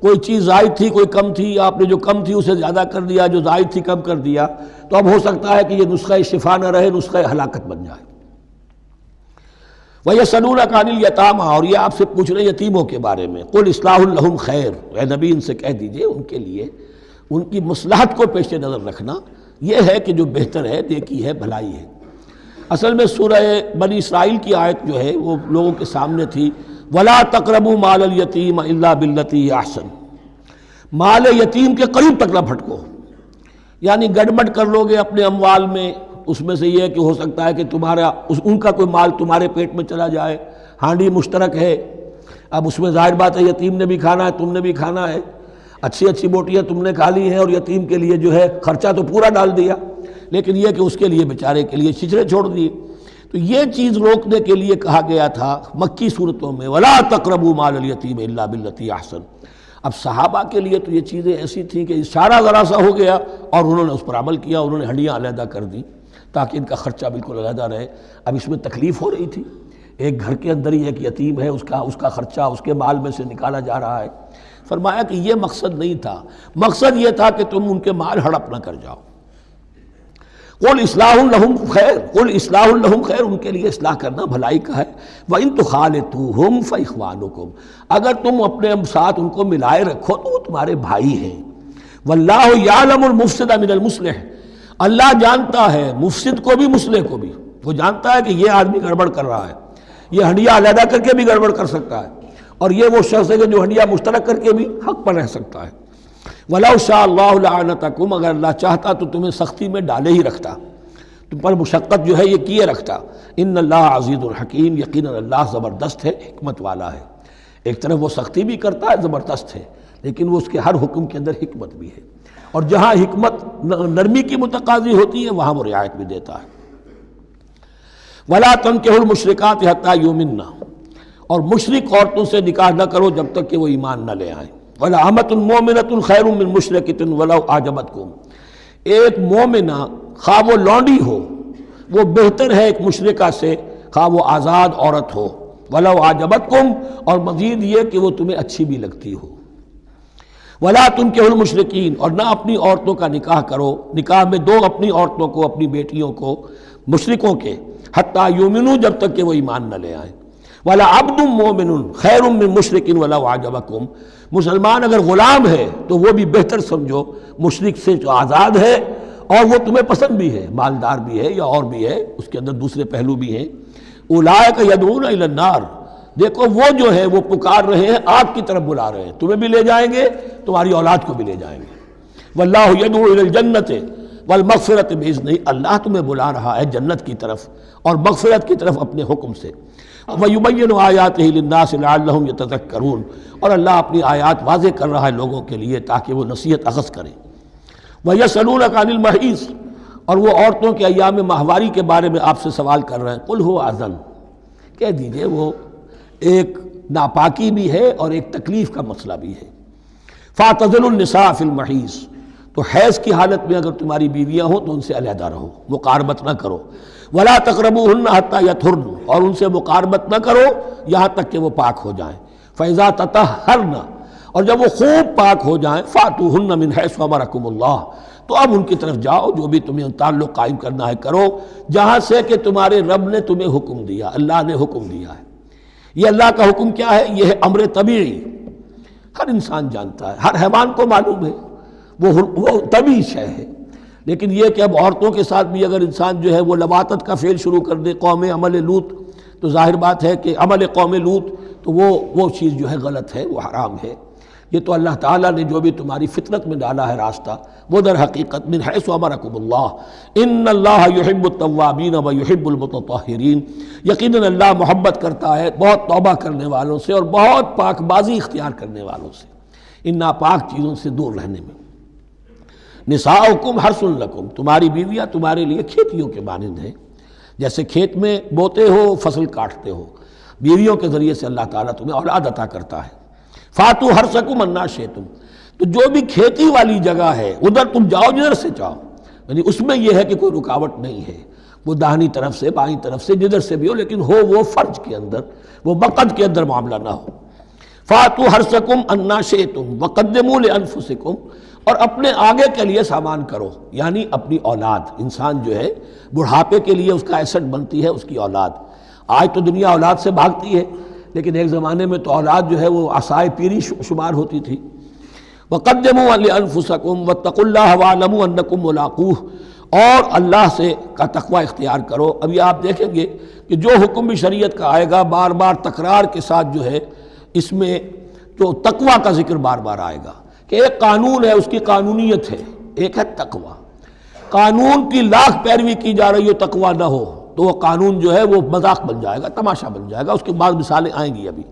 کوئی چیز زائد تھی، کوئی کم تھی، آپ نے جو کم تھی اسے زیادہ کر دیا، جو زائد تھی کم کر دیا، تو اب ہو سکتا ہے کہ یہ نسخہ شفا نہ رہے، نسخہ ہلاکت بن جائے۔ وَيَسْأَلُونَكَ عَنِ الْيَتَامَىٰ، اور یہ آپ سے پوچھ رہے یتیموں کے بارے میں، قُلْ إِصْلَاحٌ لَهُمْ خَيْرٌ، اے نبی ان سے کہہ دیجئے ان کے لیے ان کی مصلحت کو پیش نظر رکھنا یہ ہے کہ جو بہتر ہے، نیکی ہے، بھلائی ہے۔ اصل میں سورہ بنی اسرائیل کی آیت جو ہے وہ لوگوں کے سامنے تھی، وَلَا تَقْرَبُوا مَالَ الْيَتِيمَ إِلَّا بِالَّتِي هِيَ أَحْسَنُ، مال یتیم کے قریب تک نہ پھٹکو، یعنی گڑبڑ کر لو گے اپنے اموال میں، اس میں سے یہ کہ ہو سکتا ہے کہ تمہارا ان کا کوئی مال تمہارے پیٹ میں چلا جائے، ہانڈی مشترک ہے، اب اس میں ظاہر بات ہے یتیم نے بھی کھانا ہے، تم نے بھی کھانا ہے، اچھی اچھی بوٹیاں تم نے کھا لی ہیں اور یتیم کے لیے جو ہے خرچہ تو پورا ڈال دیا، لیکن یہ کہ اس کے لیے بیچارے کے لیے چھچڑے چھوڑ دیے۔ تو یہ چیز روکنے کے لیے کہا گیا تھا مکی صورتوں میں، وَلَا تَقْرَبُوا مَالَ الْيَتِيمِ إِلَّا بِالَّتِي أَحْسَنُ۔ اب صحابہ کے لیے تو یہ چیزیں ایسی تھیں کہ اشارہ ذرا سا ہو گیا اور انہوں نے اس پر عمل کیا، انہوں نے ہڈیاں علیحدہ کر دی تاکہ ان کا خرچہ بالکل علیحدہ رہے۔ اب اس میں تکلیف ہو رہی تھی، ایک گھر کے اندر ہی ایک یتیم ہے، اس کا خرچہ اس کے مال میں سے نکالا جا رہا ہے۔ فرمایا کہ یہ مقصد نہیں تھا، مقصد یہ تھا کہ تم ان کے مال ہڑپ نہ کر جاؤ۔ قُلْ إِصْلَاحٌ لَهُمْ خَيْرٌ، قُلْ إِصْلَاحٌ لَهُمْ خَيْرٌ، ان کے لیے اصلاح کرنا بھلائی کا ہے۔ وَإِن تُخَالِطُوهُمْ فَإِخْوَانُكُمْ، اگر تم اپنے ساتھ ان کو ملائے رکھو تو وہ تمہارے بھائی ہیں۔ وَاللَّهُ يَعْلَمُ الْمُفْسِدَ مِنَ الْمُصْلِحِ، اللہ جانتا ہے مفسد کو بھی مصلح کو بھی، وہ جانتا ہے کہ یہ آدمی گڑبڑ کر رہا ہے، یہ ہنڈیاں علیحدہ کر کے بھی گڑبڑ کر سکتا ہے، اور یہ وہ شخص ہے کہ جو ہنڈیاں مشترک کر کے بھی حق پر رہ سکتا ہے۔ وَلَوْ شَاءَ اللَّهُ لَعَنَتَكُمْ، اگر اللہ چاہتا تو تمہیں سختی میں ڈالے ہی رکھتا، تم پر مشقت جو ہے یہ کیے رکھتا۔ ان اللہ عزیز الحکیم، یقیناً اللہ زبردست ہے، حکمت والا ہے۔ ایک طرف وہ سختی بھی کرتا ہے، زبردست ہے، لیکن وہ اس کے ہر حکم کے اندر حکمت بھی ہے، اور جہاں حکمت نرمی کی متقاضی ہوتی ہے وہاں وہ رعایت بھی دیتا ہے۔ وَلَا تَنكِحُوا الْمُشْرِكَاتِ حَتَّىٰ يُؤْمِنَّ، اور مشرک عورتوں سے نکاح نہ کرو جب تک کہ وہ ایمان نہ لے آئیں۔ وَلَا أَمَةٌ مُؤْمِنَةٌ خَيْرٌ مِّن مُشْرِكَةٍ وَلَوْ أَعْجَبَتْكُمْ، ایک مومنہ خواہ وہ لونڈی ہو وہ بہتر ہے ایک مشرکہ سے خواہ وہ آزاد عورت ہو۔ وَلَوْ أَعْجَبَتْكُمْ، اور مزید یہ کہ وہ تمہیں اچھی بھی لگتی ہو۔ وَلَا تُنكِحُوا الْمُشْرِكِينَ، اور نہ اپنی عورتوں کا نکاح کرو، نکاح میں دو اپنی عورتوں کو، اپنی بیٹیوں کو مشرکوں کے، حتیٰ یؤمنوا، جب تک کہ وہ ایمان نہ لے آئیں۔ وَلَعَبْدٌ مُّؤْمِنٌ خَيْرٌ مِّن مُّشْرِكٍ وَلَوْ أَعْجَبَكُمْ، مسلمان اگر غلام ہے تو وہ بھی بہتر سمجھو مشرک سے جو آزاد ہے اور وہ تمہیں پسند بھی ہے، مالدار بھی ہے یا اور بھی ہے، اس کے اندر دوسرے پہلو بھی ہیں۔ اولئک یدعون الی النار، دیکھو وہ جو ہے وہ پکار رہے ہیں، آگ کی طرف بلا رہے ہیں، تمہیں بھی لے جائیں گے، تمہاری اولاد کو بھی لے جائیں گے۔ واللہ یدعو الی الجنۃ والمغفرۃ بإذنہ، اللہ تمہیں بلا رہا ہے جنت کی طرف اور مغفرت کی طرف اپنے حکم سے۔ وَيُبَيِّنُ آیاتہ للناس لعلہم یتذکرون، اور اللہ اپنی آیات واضح کر رہا ہے لوگوں کے لیے تاکہ وہ نصیحت اخذ کریں۔ وَيَسْأَلُونَكَ عَنِ الْمَحِيضِ، اور وہ عورتوں کے ایام ماہواری کے بارے میں آپ سے سوال کر رہے ہیں۔ قُلْ هُوَ أَذًى، کہہ دیجئے وہ ایک ناپاکی بھی ہے اور ایک تکلیف کا مسئلہ بھی ہے۔ فَاعْتَزِلُوا النِّسَاءَ فِي الْمَحِيضِ، تو حیض کی حالت میں اگر تمہاری بیویاں ہوں تو ان سے علیحدہ رہو، مقاربت نہ کرو۔ وَلَا تَقْرَبُوهُنَّ حَتَّىٰ يَطْهُرْنَ، اور ان سے مقاربت نہ کرو یہاں تک کہ وہ پاک ہو جائیں۔ فَإِذَا تَطَهَّرْنَ، اور جب وہ خوب پاک ہو جائیں، فَأْتُوهُنَّ مِنْ حَيْثُ أَمَرَكُمُ اللَّهُ، تو اب ان کی طرف جاؤ، جو بھی تمہیں تعلق قائم کرنا ہے کرو، جہاں سے کہ تمہارے رب نے تمہیں حکم دیا، اللہ نے حکم دیا ہے۔ یہ اللہ کا حکم کیا ہے؟ یہ ہے امر طبیعی، ہر انسان جانتا ہے، ہر حیوان کو معلوم ہے، وہ طبیعی شے ہے۔ لیکن یہ کہ اب عورتوں کے ساتھ بھی اگر انسان جو ہے وہ لواطت کا فعل شروع کر دے، قوم عمل لوط، تو ظاہر بات ہے کہ عمل قوم لوط تو وہ چیز جو ہے غلط ہے، وہ حرام ہے۔ یہ تو اللہ تعالیٰ نے جو بھی تمہاری فطرت میں ڈالا ہے راستہ، وہ در حقیقت من حیث امرکم اللہ، ان اللہ یحب التوابین و یحب المتطہرین، یقیناً اللہ محبت کرتا ہے بہت توبہ کرنے والوں سے اور بہت پاک بازی اختیار کرنے والوں سے۔ ان ناپاک چیزوں سے دور رہنے میں۔ نساؤکم حرث لکم، تمہاری بیویاں تمہارے لیے کھیتیوں کے مانند ہیں، جیسے کھیت میں بوتے ہو فصل کاٹتے ہو، بیویوں کے ذریعے سے اللہ تعالیٰ تمہیں اولاد عطا کرتا ہے۔ فاتو حرثکم انا شئتم، تو جو بھی کھیتی والی جگہ ہے ادھر تم جاؤ جدھر سے چاہو، یعنی اس میں یہ ہے کہ کوئی رکاوٹ نہیں ہے، وہ داہنی طرف سے بائیں طرف سے جدھر سے بھی ہو، لیکن ہو وہ فرج کے اندر، وہ مقد کے اندر معاملہ نہ ہو۔ فاتو حرثکم انا شئتم وقدموا لانفسکم، اور اپنے آگے کے لیے سامان کرو، یعنی اپنی اولاد۔ انسان جو ہے بڑھاپے کے لیے اس کا ایسٹ بنتی ہے اس کی اولاد۔ آج تو دنیا اولاد سے بھاگتی ہے، لیکن ایک زمانے میں تو اولاد جو ہے وہ عصائے پیری شمار ہوتی تھی۔ وقدموا لانفسکم واتقوا اللہ واعلموا انکم ملاقوہ، اور اللہ سے کا تقوی اختیار کرو۔ ابھی آپ دیکھیں گے کہ جو حکم بھی شریعت کا آئے گا بار بار تکرار کے ساتھ جو ہے اس میں جو تقوی کا ذکر بار بار آئے گا، کہ ایک قانون ہے اس کی قانونیت ہے، ایک ہے تقوی۔ قانون کی لاکھ پیروی کی جا رہی ہو تقوی نہ ہو تو وہ قانون جو ہے وہ مذاق بن جائے گا، تماشا بن جائے گا۔ اس کے بعد مثالیں آئیں گی ابھی۔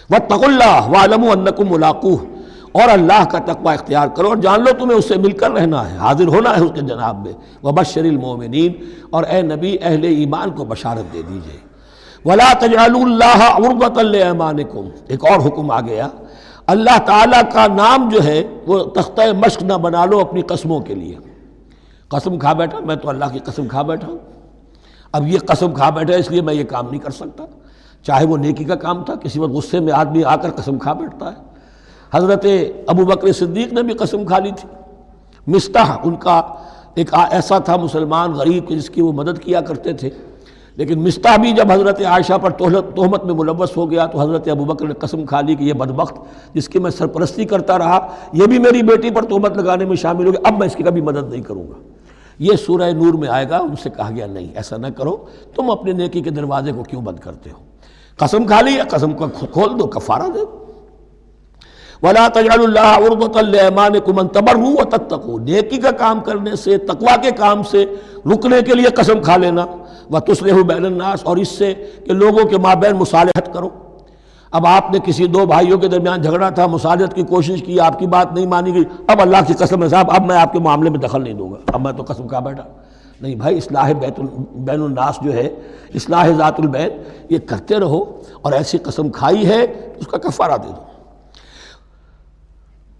واتقوا اللہ واعلموا انکم ملاقوہ، اور اللہ کا تقوی اختیار کرو اور جان لو تمہیں اس سے مل کر رہنا ہے، حاضر ہونا ہے اس کے جناب میں۔ وبشر المؤمنین، اور اے نبی اہل ایمان کو بشارت دے دیجئے۔ ولا تجعلوا اللہ عرضۃ لایمانکم، ایک اور حکم آ گیا، اللہ تعالیٰ کا نام جو ہے وہ تختہ مشق نہ بنا لو اپنی قسموں کے لیے۔ قسم کھا بیٹھا میں تو اللہ کی قسم کھا بیٹھا ہوں، اب یہ قسم کھا بیٹھا اس لیے میں یہ کام نہیں کر سکتا، چاہے وہ نیکی کا کام تھا۔ کسی وقت غصے میں آدمی آ کر قسم کھا بیٹھتا ہے۔ حضرت ابو بکر صدیق نے بھی قسم کھا لی تھی۔ مستح ان کا ایک ایسا تھا مسلمان غریب کہ جس کی وہ مدد کیا کرتے تھے، لیکن مستح بھی جب حضرت عائشہ پر تہمت میں ملوث ہو گیا تو حضرت ابو بکر نے قسم کھا لی کہ یہ بدبخت جس کی میں سرپرستی کرتا رہا یہ بھی میری بیٹی پر تہمت لگانے میں شامل ہو گیا، اب میں اس کی کبھی مدد نہیں کروں گا۔ یہ سورہ نور میں آئے گا، ان سے کہا گیا نہیں ایسا نہ کرو، تم اپنے نیکی کے دروازے کو کیوں بند کرتے ہو؟ قسم کھا لی، قسم کو کھول دو، کفارہ دے دو۔ وَلَا تَجْعَلُوا اللَّهَ عُرْضَةً لِأَيْمَانِكُمْ أَن تَبَرُّوا وَتَتَّقُوا، نیکی کا کام کرنے سے، تقوی کے کام سے رکنے کے لیے قسم کھا لینا۔ وَتُصْلِحُوا بَيْنَ النَّاسِ، اور اس سے کہ لوگوں کے مابین مصالحت کرو۔ اب آپ نے کسی دو بھائیوں کے درمیان جھگڑا تھا، مصالحت کی کوشش کی، آپ کی بات نہیں مانی گئی، اب اللہ کی قسم ہے صاحب اب میں آپ کے معاملے میں دخل نہیں دوں گا، اب میں تو قسم کھا بیٹھا۔ نہیں بھائی، اصلاح بین الناس جو ہے، اصلاح ذات البین، یہ کرتے رہو، اور ایسی قسم کھائی ہے اس کا کفارہ دے دو۔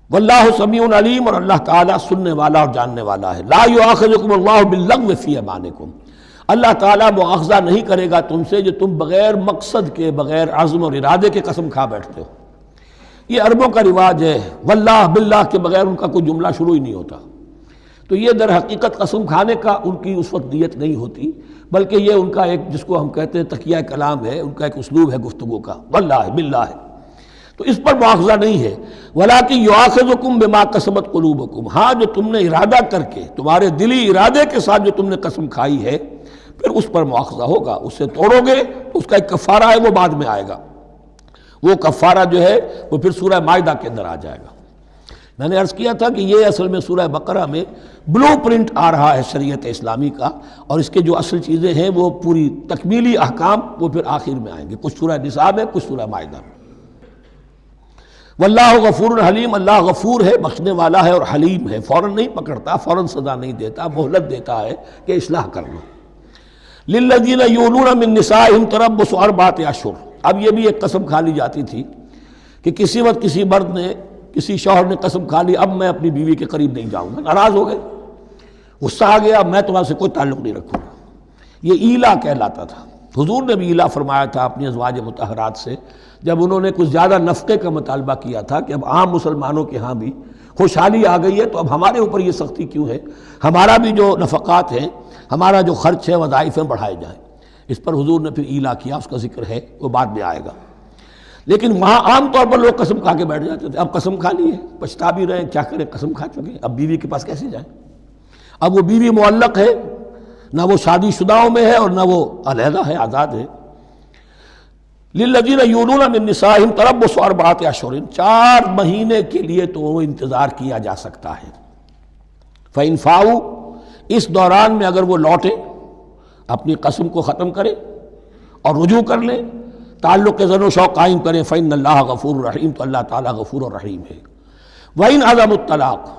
واللہ سمیع علیم، اور اللہ تعالیٰ سننے والا اور جاننے والا ہے۔ لا یؤاخذکم اللہ باللغو فی ایمانکم، اللہ تعالیٰ مؤاخذہ نہیں کرے گا تم سے جو تم بغیر مقصد کے، بغیر عزم اور ارادے کے قسم کھا بیٹھتے ہو۔ یہ عربوں کا رواج ہے، واللہ باللہ کے بغیر ان کا کوئی جملہ شروع ہی نہیں ہوتا، تو یہ در حقیقت قسم کھانے کا ان کی اس وقت نیت نہیں ہوتی، بلکہ یہ ان کا ایک جس کو ہم کہتے ہیں تقیہ کلام ہے، ان کا ایک اسلوب ہے گفتگو کا، واللہ باللہ ہے، تو اس پر مؤاخذہ نہیں ہے۔ وَلَٰكِن يُؤَاخِذُكُم بِمَا كَسَبَتْ قُلُوبُكُم، ہاں جو تم نے ارادہ کر کے، تمہارے دلی ارادے کے ساتھ جو تم نے قسم کھائی ہے، پھر اس پر مؤاخذہ ہوگا، اس سے توڑو گے تو اس کا ایک کفارہ ہے، وہ بعد میں آئے گا۔ وہ کفارہ جو ہے وہ پھر سورہ مائدہ کے اندر آ جائے گا۔ میں نے عرض کیا تھا کہ یہ اصل میں سورہ بقرہ میں بلو پرنٹ آ رہا ہے شریعت اسلامی کا، اور اس کے جو اصل چیزیں ہیں وہ پوری تکمیلی احکام وہ پھر آخر میں آئیں گے، کچھ سورہ نساء میں، کچھ سورہ مائدہ میں۔ واللہ غفور حلیم، اللہ غفور ہے، بخشنے والا ہے اور حلیم ہے، فوراً نہیں پکڑتا، فوراً سزا نہیں دیتا، مہلت دیتا ہے کہ اصلاح کر لو۔ للذین یولون من نسائہم تربص اربعۃ اشہر، اب یہ بھی ایک قسم کھا لی جاتی تھی کہ کسی وقت کسی مرد نے، کسی شوہر نے قسم کھا لی اب میں اپنی بیوی کے قریب نہیں جاؤں گا، ناراض ہو گئے، غصہ آ گیا، میں تمہارے سے کوئی تعلق نہیں رکھوں گا، یہ ایلا کہلاتا تھا۔ حضور نے بھی ایلا فرمایا تھا اپنی ازواج مطہرات سے جب انہوں نے کچھ زیادہ نفقے کا مطالبہ کیا تھا کہ اب عام مسلمانوں کے ہاں بھی خوشحالی آ گئی ہے تو اب ہمارے اوپر یہ سختی کیوں ہے، ہمارا بھی جو نفقات ہیں، ہمارا جو خرچ ہے، وظائف ہیں، بڑھائے جائیں۔ اس پر حضور نے پھر ایلا کیا، اس کا ذکر ہے، وہ بعد میں آئے گا۔ لیکن وہاں عام طور پر لوگ قسم کھا کے بیٹھ جاتے تھے، اب قسم کھا لی ہے، پچھتا بھی رہے ہیں، کیا کریں، قسم کھا چکے، اب بیوی کے پاس کیسے جائیں؟ اب وہ بیوی معلق ہے، نہ وہ شادی شداؤں میں ہے اور نہ وہ علیحدہ ہے، آزاد ہے۔ للذین یولون من نسائہم تربص اربعۃ اشہر، 4 مہینے کے لیے تو انتظار کیا جا سکتا ہے۔ فإن فاؤوا، اس دوران میں اگر وہ لوٹیں، اپنی قسم کو ختم کریں اور رجوع کر لیں، تعلق زن و شوق قائم کریں فإن اللہ غفور رحیم، تو اللہ تعالیٰ غفور و رحیم ہے۔ وَإِنْ عَزَمُوا الطلاق،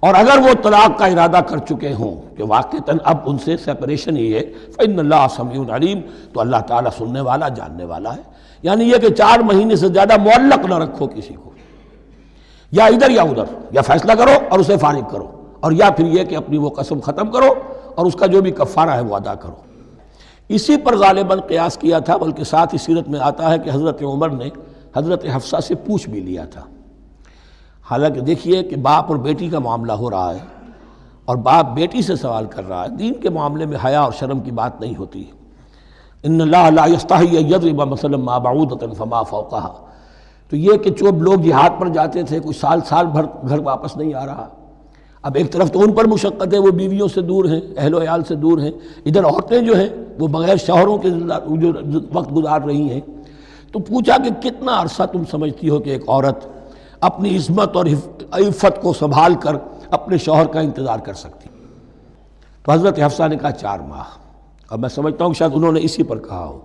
اور اگر وہ طلاق کا ارادہ کر چکے ہوں کہ واقعتاً اب ان سے سیپریشن ہی ہے، فإن اللہ سمیع علیم، تو اللہ تعالیٰ سننے والا جاننے والا ہے۔ یعنی یہ کہ 4 مہینے سے زیادہ معلق نہ رکھو کسی کو، یا ادھر یا ادھر، یا فیصلہ کرو اور اسے فارغ کرو، اور یا پھر یہ کہ اپنی وہ قسم ختم کرو اور اس کا جو بھی کفارہ ہے وہ ادا کرو۔ اسی پر غالباً قیاس کیا تھا، بلکہ ساتھ ہی سیرت میں آتا ہے کہ حضرت عمر نے حضرت حفصہ سے پوچھ بھی لیا تھا۔ حالانکہ دیکھیے کہ باپ اور بیٹی کا معاملہ ہو رہا ہے، اور باپ بیٹی سے سوال کر رہا ہے، دین کے معاملے میں حیا اور شرم کی بات نہیں ہوتی ہے۔ ان اللہ لا یستحی ان یضرب مثلا ما بعودۃ فما فوقها، تو یہ کہ جو لوگ جہاد پر جاتے تھے کوئی سال بھر گھر واپس نہیں آ رہا، اب ایک طرف تو ان پر مشقت ہے، وہ بیویوں سے دور ہیں، اہل و عیال سے دور ہیں، ادھر عورتیں جو ہیں وہ بغیر شوہروں کے جو وقت گزار رہی ہیں، تو پوچھا کہ کتنا عرصہ تم سمجھتی ہو کہ ایک عورت اپنی عصمت اور عفت کو سنبھال کر اپنے شوہر کا انتظار کر سکتی؟ تو حضرت حفصہ نے کہا 4 ماہ، اور میں سمجھتا ہوں شاید انہوں نے اسی پر کہا ہو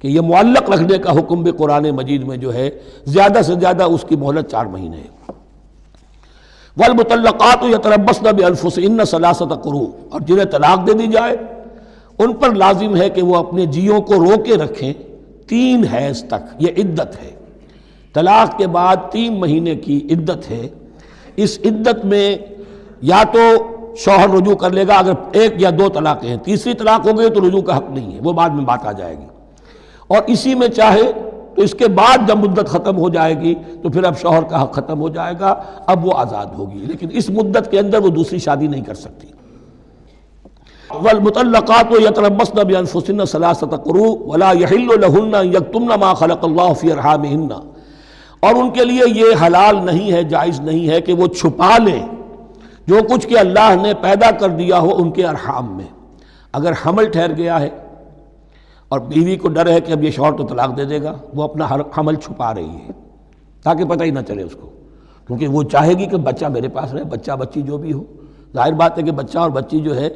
کہ یہ معلق رکھنے کا حکم بھی قرآن مجید میں جو ہے زیادہ سے زیادہ اس کی مہلت 4 مہینے ہے۔ والمطلقات یتربصن بانفسهن 3 قروء، اور جنہیں طلاق دے دی جائے ان پر لازم ہے کہ وہ اپنے جیوں کو روکے رکھیں 3 حیض تک، یہ عدت ہے۔ طلاق کے بعد 3 مہینے کی عدت ہے۔ اس عدت میں یا تو شوہر رجوع کر لے گا، اگر 1 یا 2 طلاقیں ہیں، تیسری طلاق ہو گئی تو رجوع کا حق نہیں ہے، وہ بعد میں بات آ جائے گی، اور اسی میں چاہے تو اس کے بعد جب مدت ختم ہو جائے گی تو پھر اب شوہر کا حق ختم ہو جائے گا، اب وہ آزاد ہوگی، لیکن اس مدت کے اندر وہ دوسری شادی نہیں کر سکتی۔ والمطلقات یتربصن بانفسهن 3 قروء ولا يحل لهن ان يكتمن ما خلق الله في ارحامهن، اور ان کے لیے یہ حلال نہیں ہے، جائز نہیں ہے کہ وہ چھپا لیں جو کچھ کہ اللہ نے پیدا کر دیا ہو ان کے ارحام میں۔ اگر حمل ٹھہر گیا ہے اور بیوی کو ڈر ہے کہ اب یہ شوہر تو طلاق دے دے گا، وہ اپنا حمل چھپا رہی ہے تاکہ پتہ ہی نہ چلے اس کو، کیونکہ وہ چاہے گی کہ بچہ میرے پاس رہے، بچہ بچی جو بھی ہو۔ ظاہر بات ہے کہ بچہ اور بچی جو ہے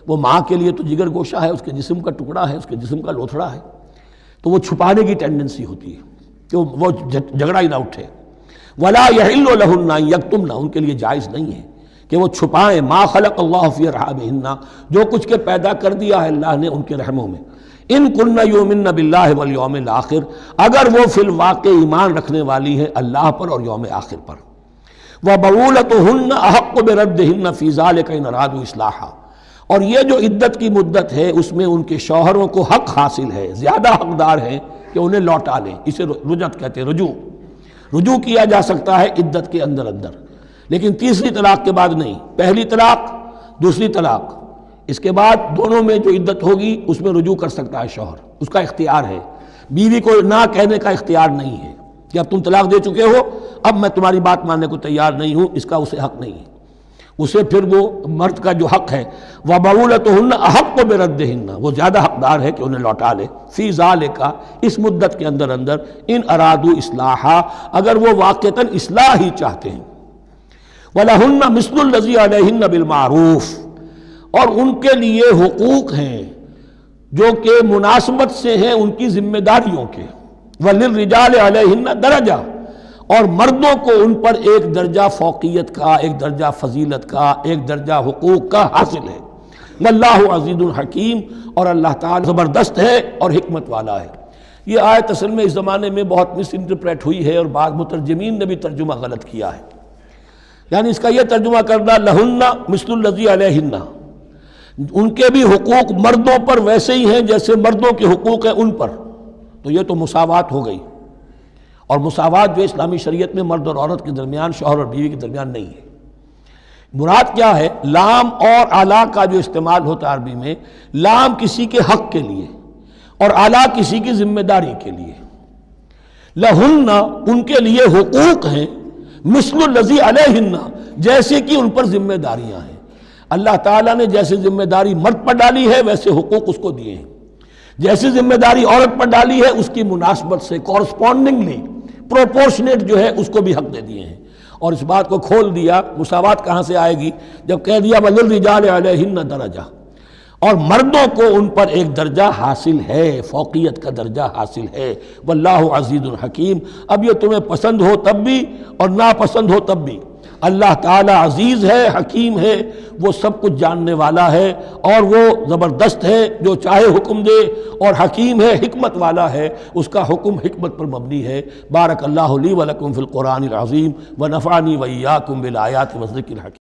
وہ ماں کے لیے تو جگر گوشہ ہے، اس کے جسم کا ٹکڑا ہے، اس کے جسم کا لوتھڑا ہے، تو وہ چھپانے کی ٹینڈنسی ہوتی ہے کہ وہ جھگڑا ہی نہ اٹھے۔ ولا يحل لهن ان يكتمن، ان کے لیے جائز نہیں ہے کہ وہ چھپائیں ما خلق اللہ فی ارحامہن، جو کچھ کے پیدا کر دیا ہے اللہ نے ان کے رحموں میں۔ ان کن یؤمن باللہ والیوم الآخر، اگر وہ فی الواقع ایمان رکھنے والی ہے اللہ پر اور یوم آخر پر۔ وبعولتہن احق بردہن فی ذلک ان ارادوا اصلاحا، اور یہ جو عدت کی مدت ہے اس میں ان کے شوہروں کو حق حاصل ہے، زیادہ حقدار ہیں کہ انہیں لوٹا لیں، اسے رجعت کہتے ہیں، رجوع کیا جا سکتا ہے عدت کے اندر، لیکن تیسری طلاق کے بعد نہیں۔ پہلی طلاق، دوسری طلاق، اس کے بعد دونوں میں جو عدت ہوگی اس میں رجوع کر سکتا ہے شوہر، اس کا اختیار ہے، بیوی کو نہ کہنے کا اختیار نہیں ہے کہ اب تم طلاق دے چکے ہو، اب میں تمہاری بات ماننے کو تیار نہیں ہوں، اس کا اسے حق نہیں ہے۔ اسے پھر وہ مرد کا جو حق ہے وَبَعُولَتُهُنَّ أَحَقُّ بِرَدِّهِنَّ، وہ زیادہ حقدار ہے کہ انہیں لوٹا لے، فی ذالک، اس مدت کے اندر ان ارادوا اصلاحا، اگر وہ واقعتاً اصلاح ہی چاہتے ہیں۔ وَلَهُنَّ مِثْلُ الَّذِي عَلَيْهِنَّ بِالْمَعْرُوفِ، اور ان کے لیے حقوق ہیں جو کہ مناسبت سے ہیں ان کی ذمہ داریوں کے۔ وَلِلرِّجَالِ عَلَيْهِنَّ دَرَجَةٌ، اور مردوں کو ان پر ایک درجہ فوقیت کا، ایک درجہ فضیلت کا، ایک درجہ حقوق کا حاصل ہے۔ واللہ عزیز الحکیم، اور اللہ تعالیٰ زبردست ہے اور حکمت والا ہے۔ یہ آیت اصل میں اس زمانے میں بہت مس انٹرپریٹ ہوئی ہے، اور بعض مترجمین نے بھی ترجمہ غلط کیا ہے، یعنی اس کا یہ ترجمہ کرنا لہن مثل الذی علیہن، ان کے بھی حقوق مردوں پر ویسے ہی ہیں جیسے مردوں کے حقوق ہیں ان پر، تو یہ تو مساوات ہو گئی، اور مساوات جو اسلامی شریعت میں مرد اور عورت کے درمیان، شوہر اور بیوی کے درمیان نہیں ہے۔ مراد کیا ہے؟ لام اور اعلیٰ کا جو استعمال ہوتا ہے عربی میں، لام کسی کے حق کے لیے اور اعلیٰ کسی کی ذمہ داری کے لیے۔ لہن، ان کے لیے حقوق ہیں، مثل الذی علیہن، جیسے کہ ان پر ذمہ داریاں ہیں۔ اللہ تعالیٰ نے جیسے ذمہ داری مرد پر ڈالی ہے ویسے حقوق اس کو دیے ہیں، جیسی ذمہ داری عورت پر ڈالی ہے اس کی مناسبت سے کورسپونڈنگلی پروپورشنیٹ جو ہے اس کو بھی حق دے دیے ہیں۔ اور اس بات کو کھول دیا، مساوات کہاں سے آئے گی؟ جب کہہ دیا وَلِلرِّجَالِ عَلَيْهِنَّ دَرَجَةٌ، اور مردوں کو ان پر ایک درجہ حاصل ہے، فوقیت کا درجہ حاصل ہے۔ واللہ عزیز الحکیم۔ اب یہ تمہیں پسند ہو تب بھی اور ناپسند ہو تب بھی، اللہ تعالی عزیز ہے، حکیم ہے، وہ سب کچھ جاننے والا ہے، اور وہ زبردست ہے، جو چاہے حکم دے، اور حکیم ہے، حکمت والا ہے، اس کا حکم حکمت پر مبنی ہے۔ بارک اللہ لی ولکم فی القرآن العظیم ونفعنی وإیاکم بالآیات والذکر الحکیم۔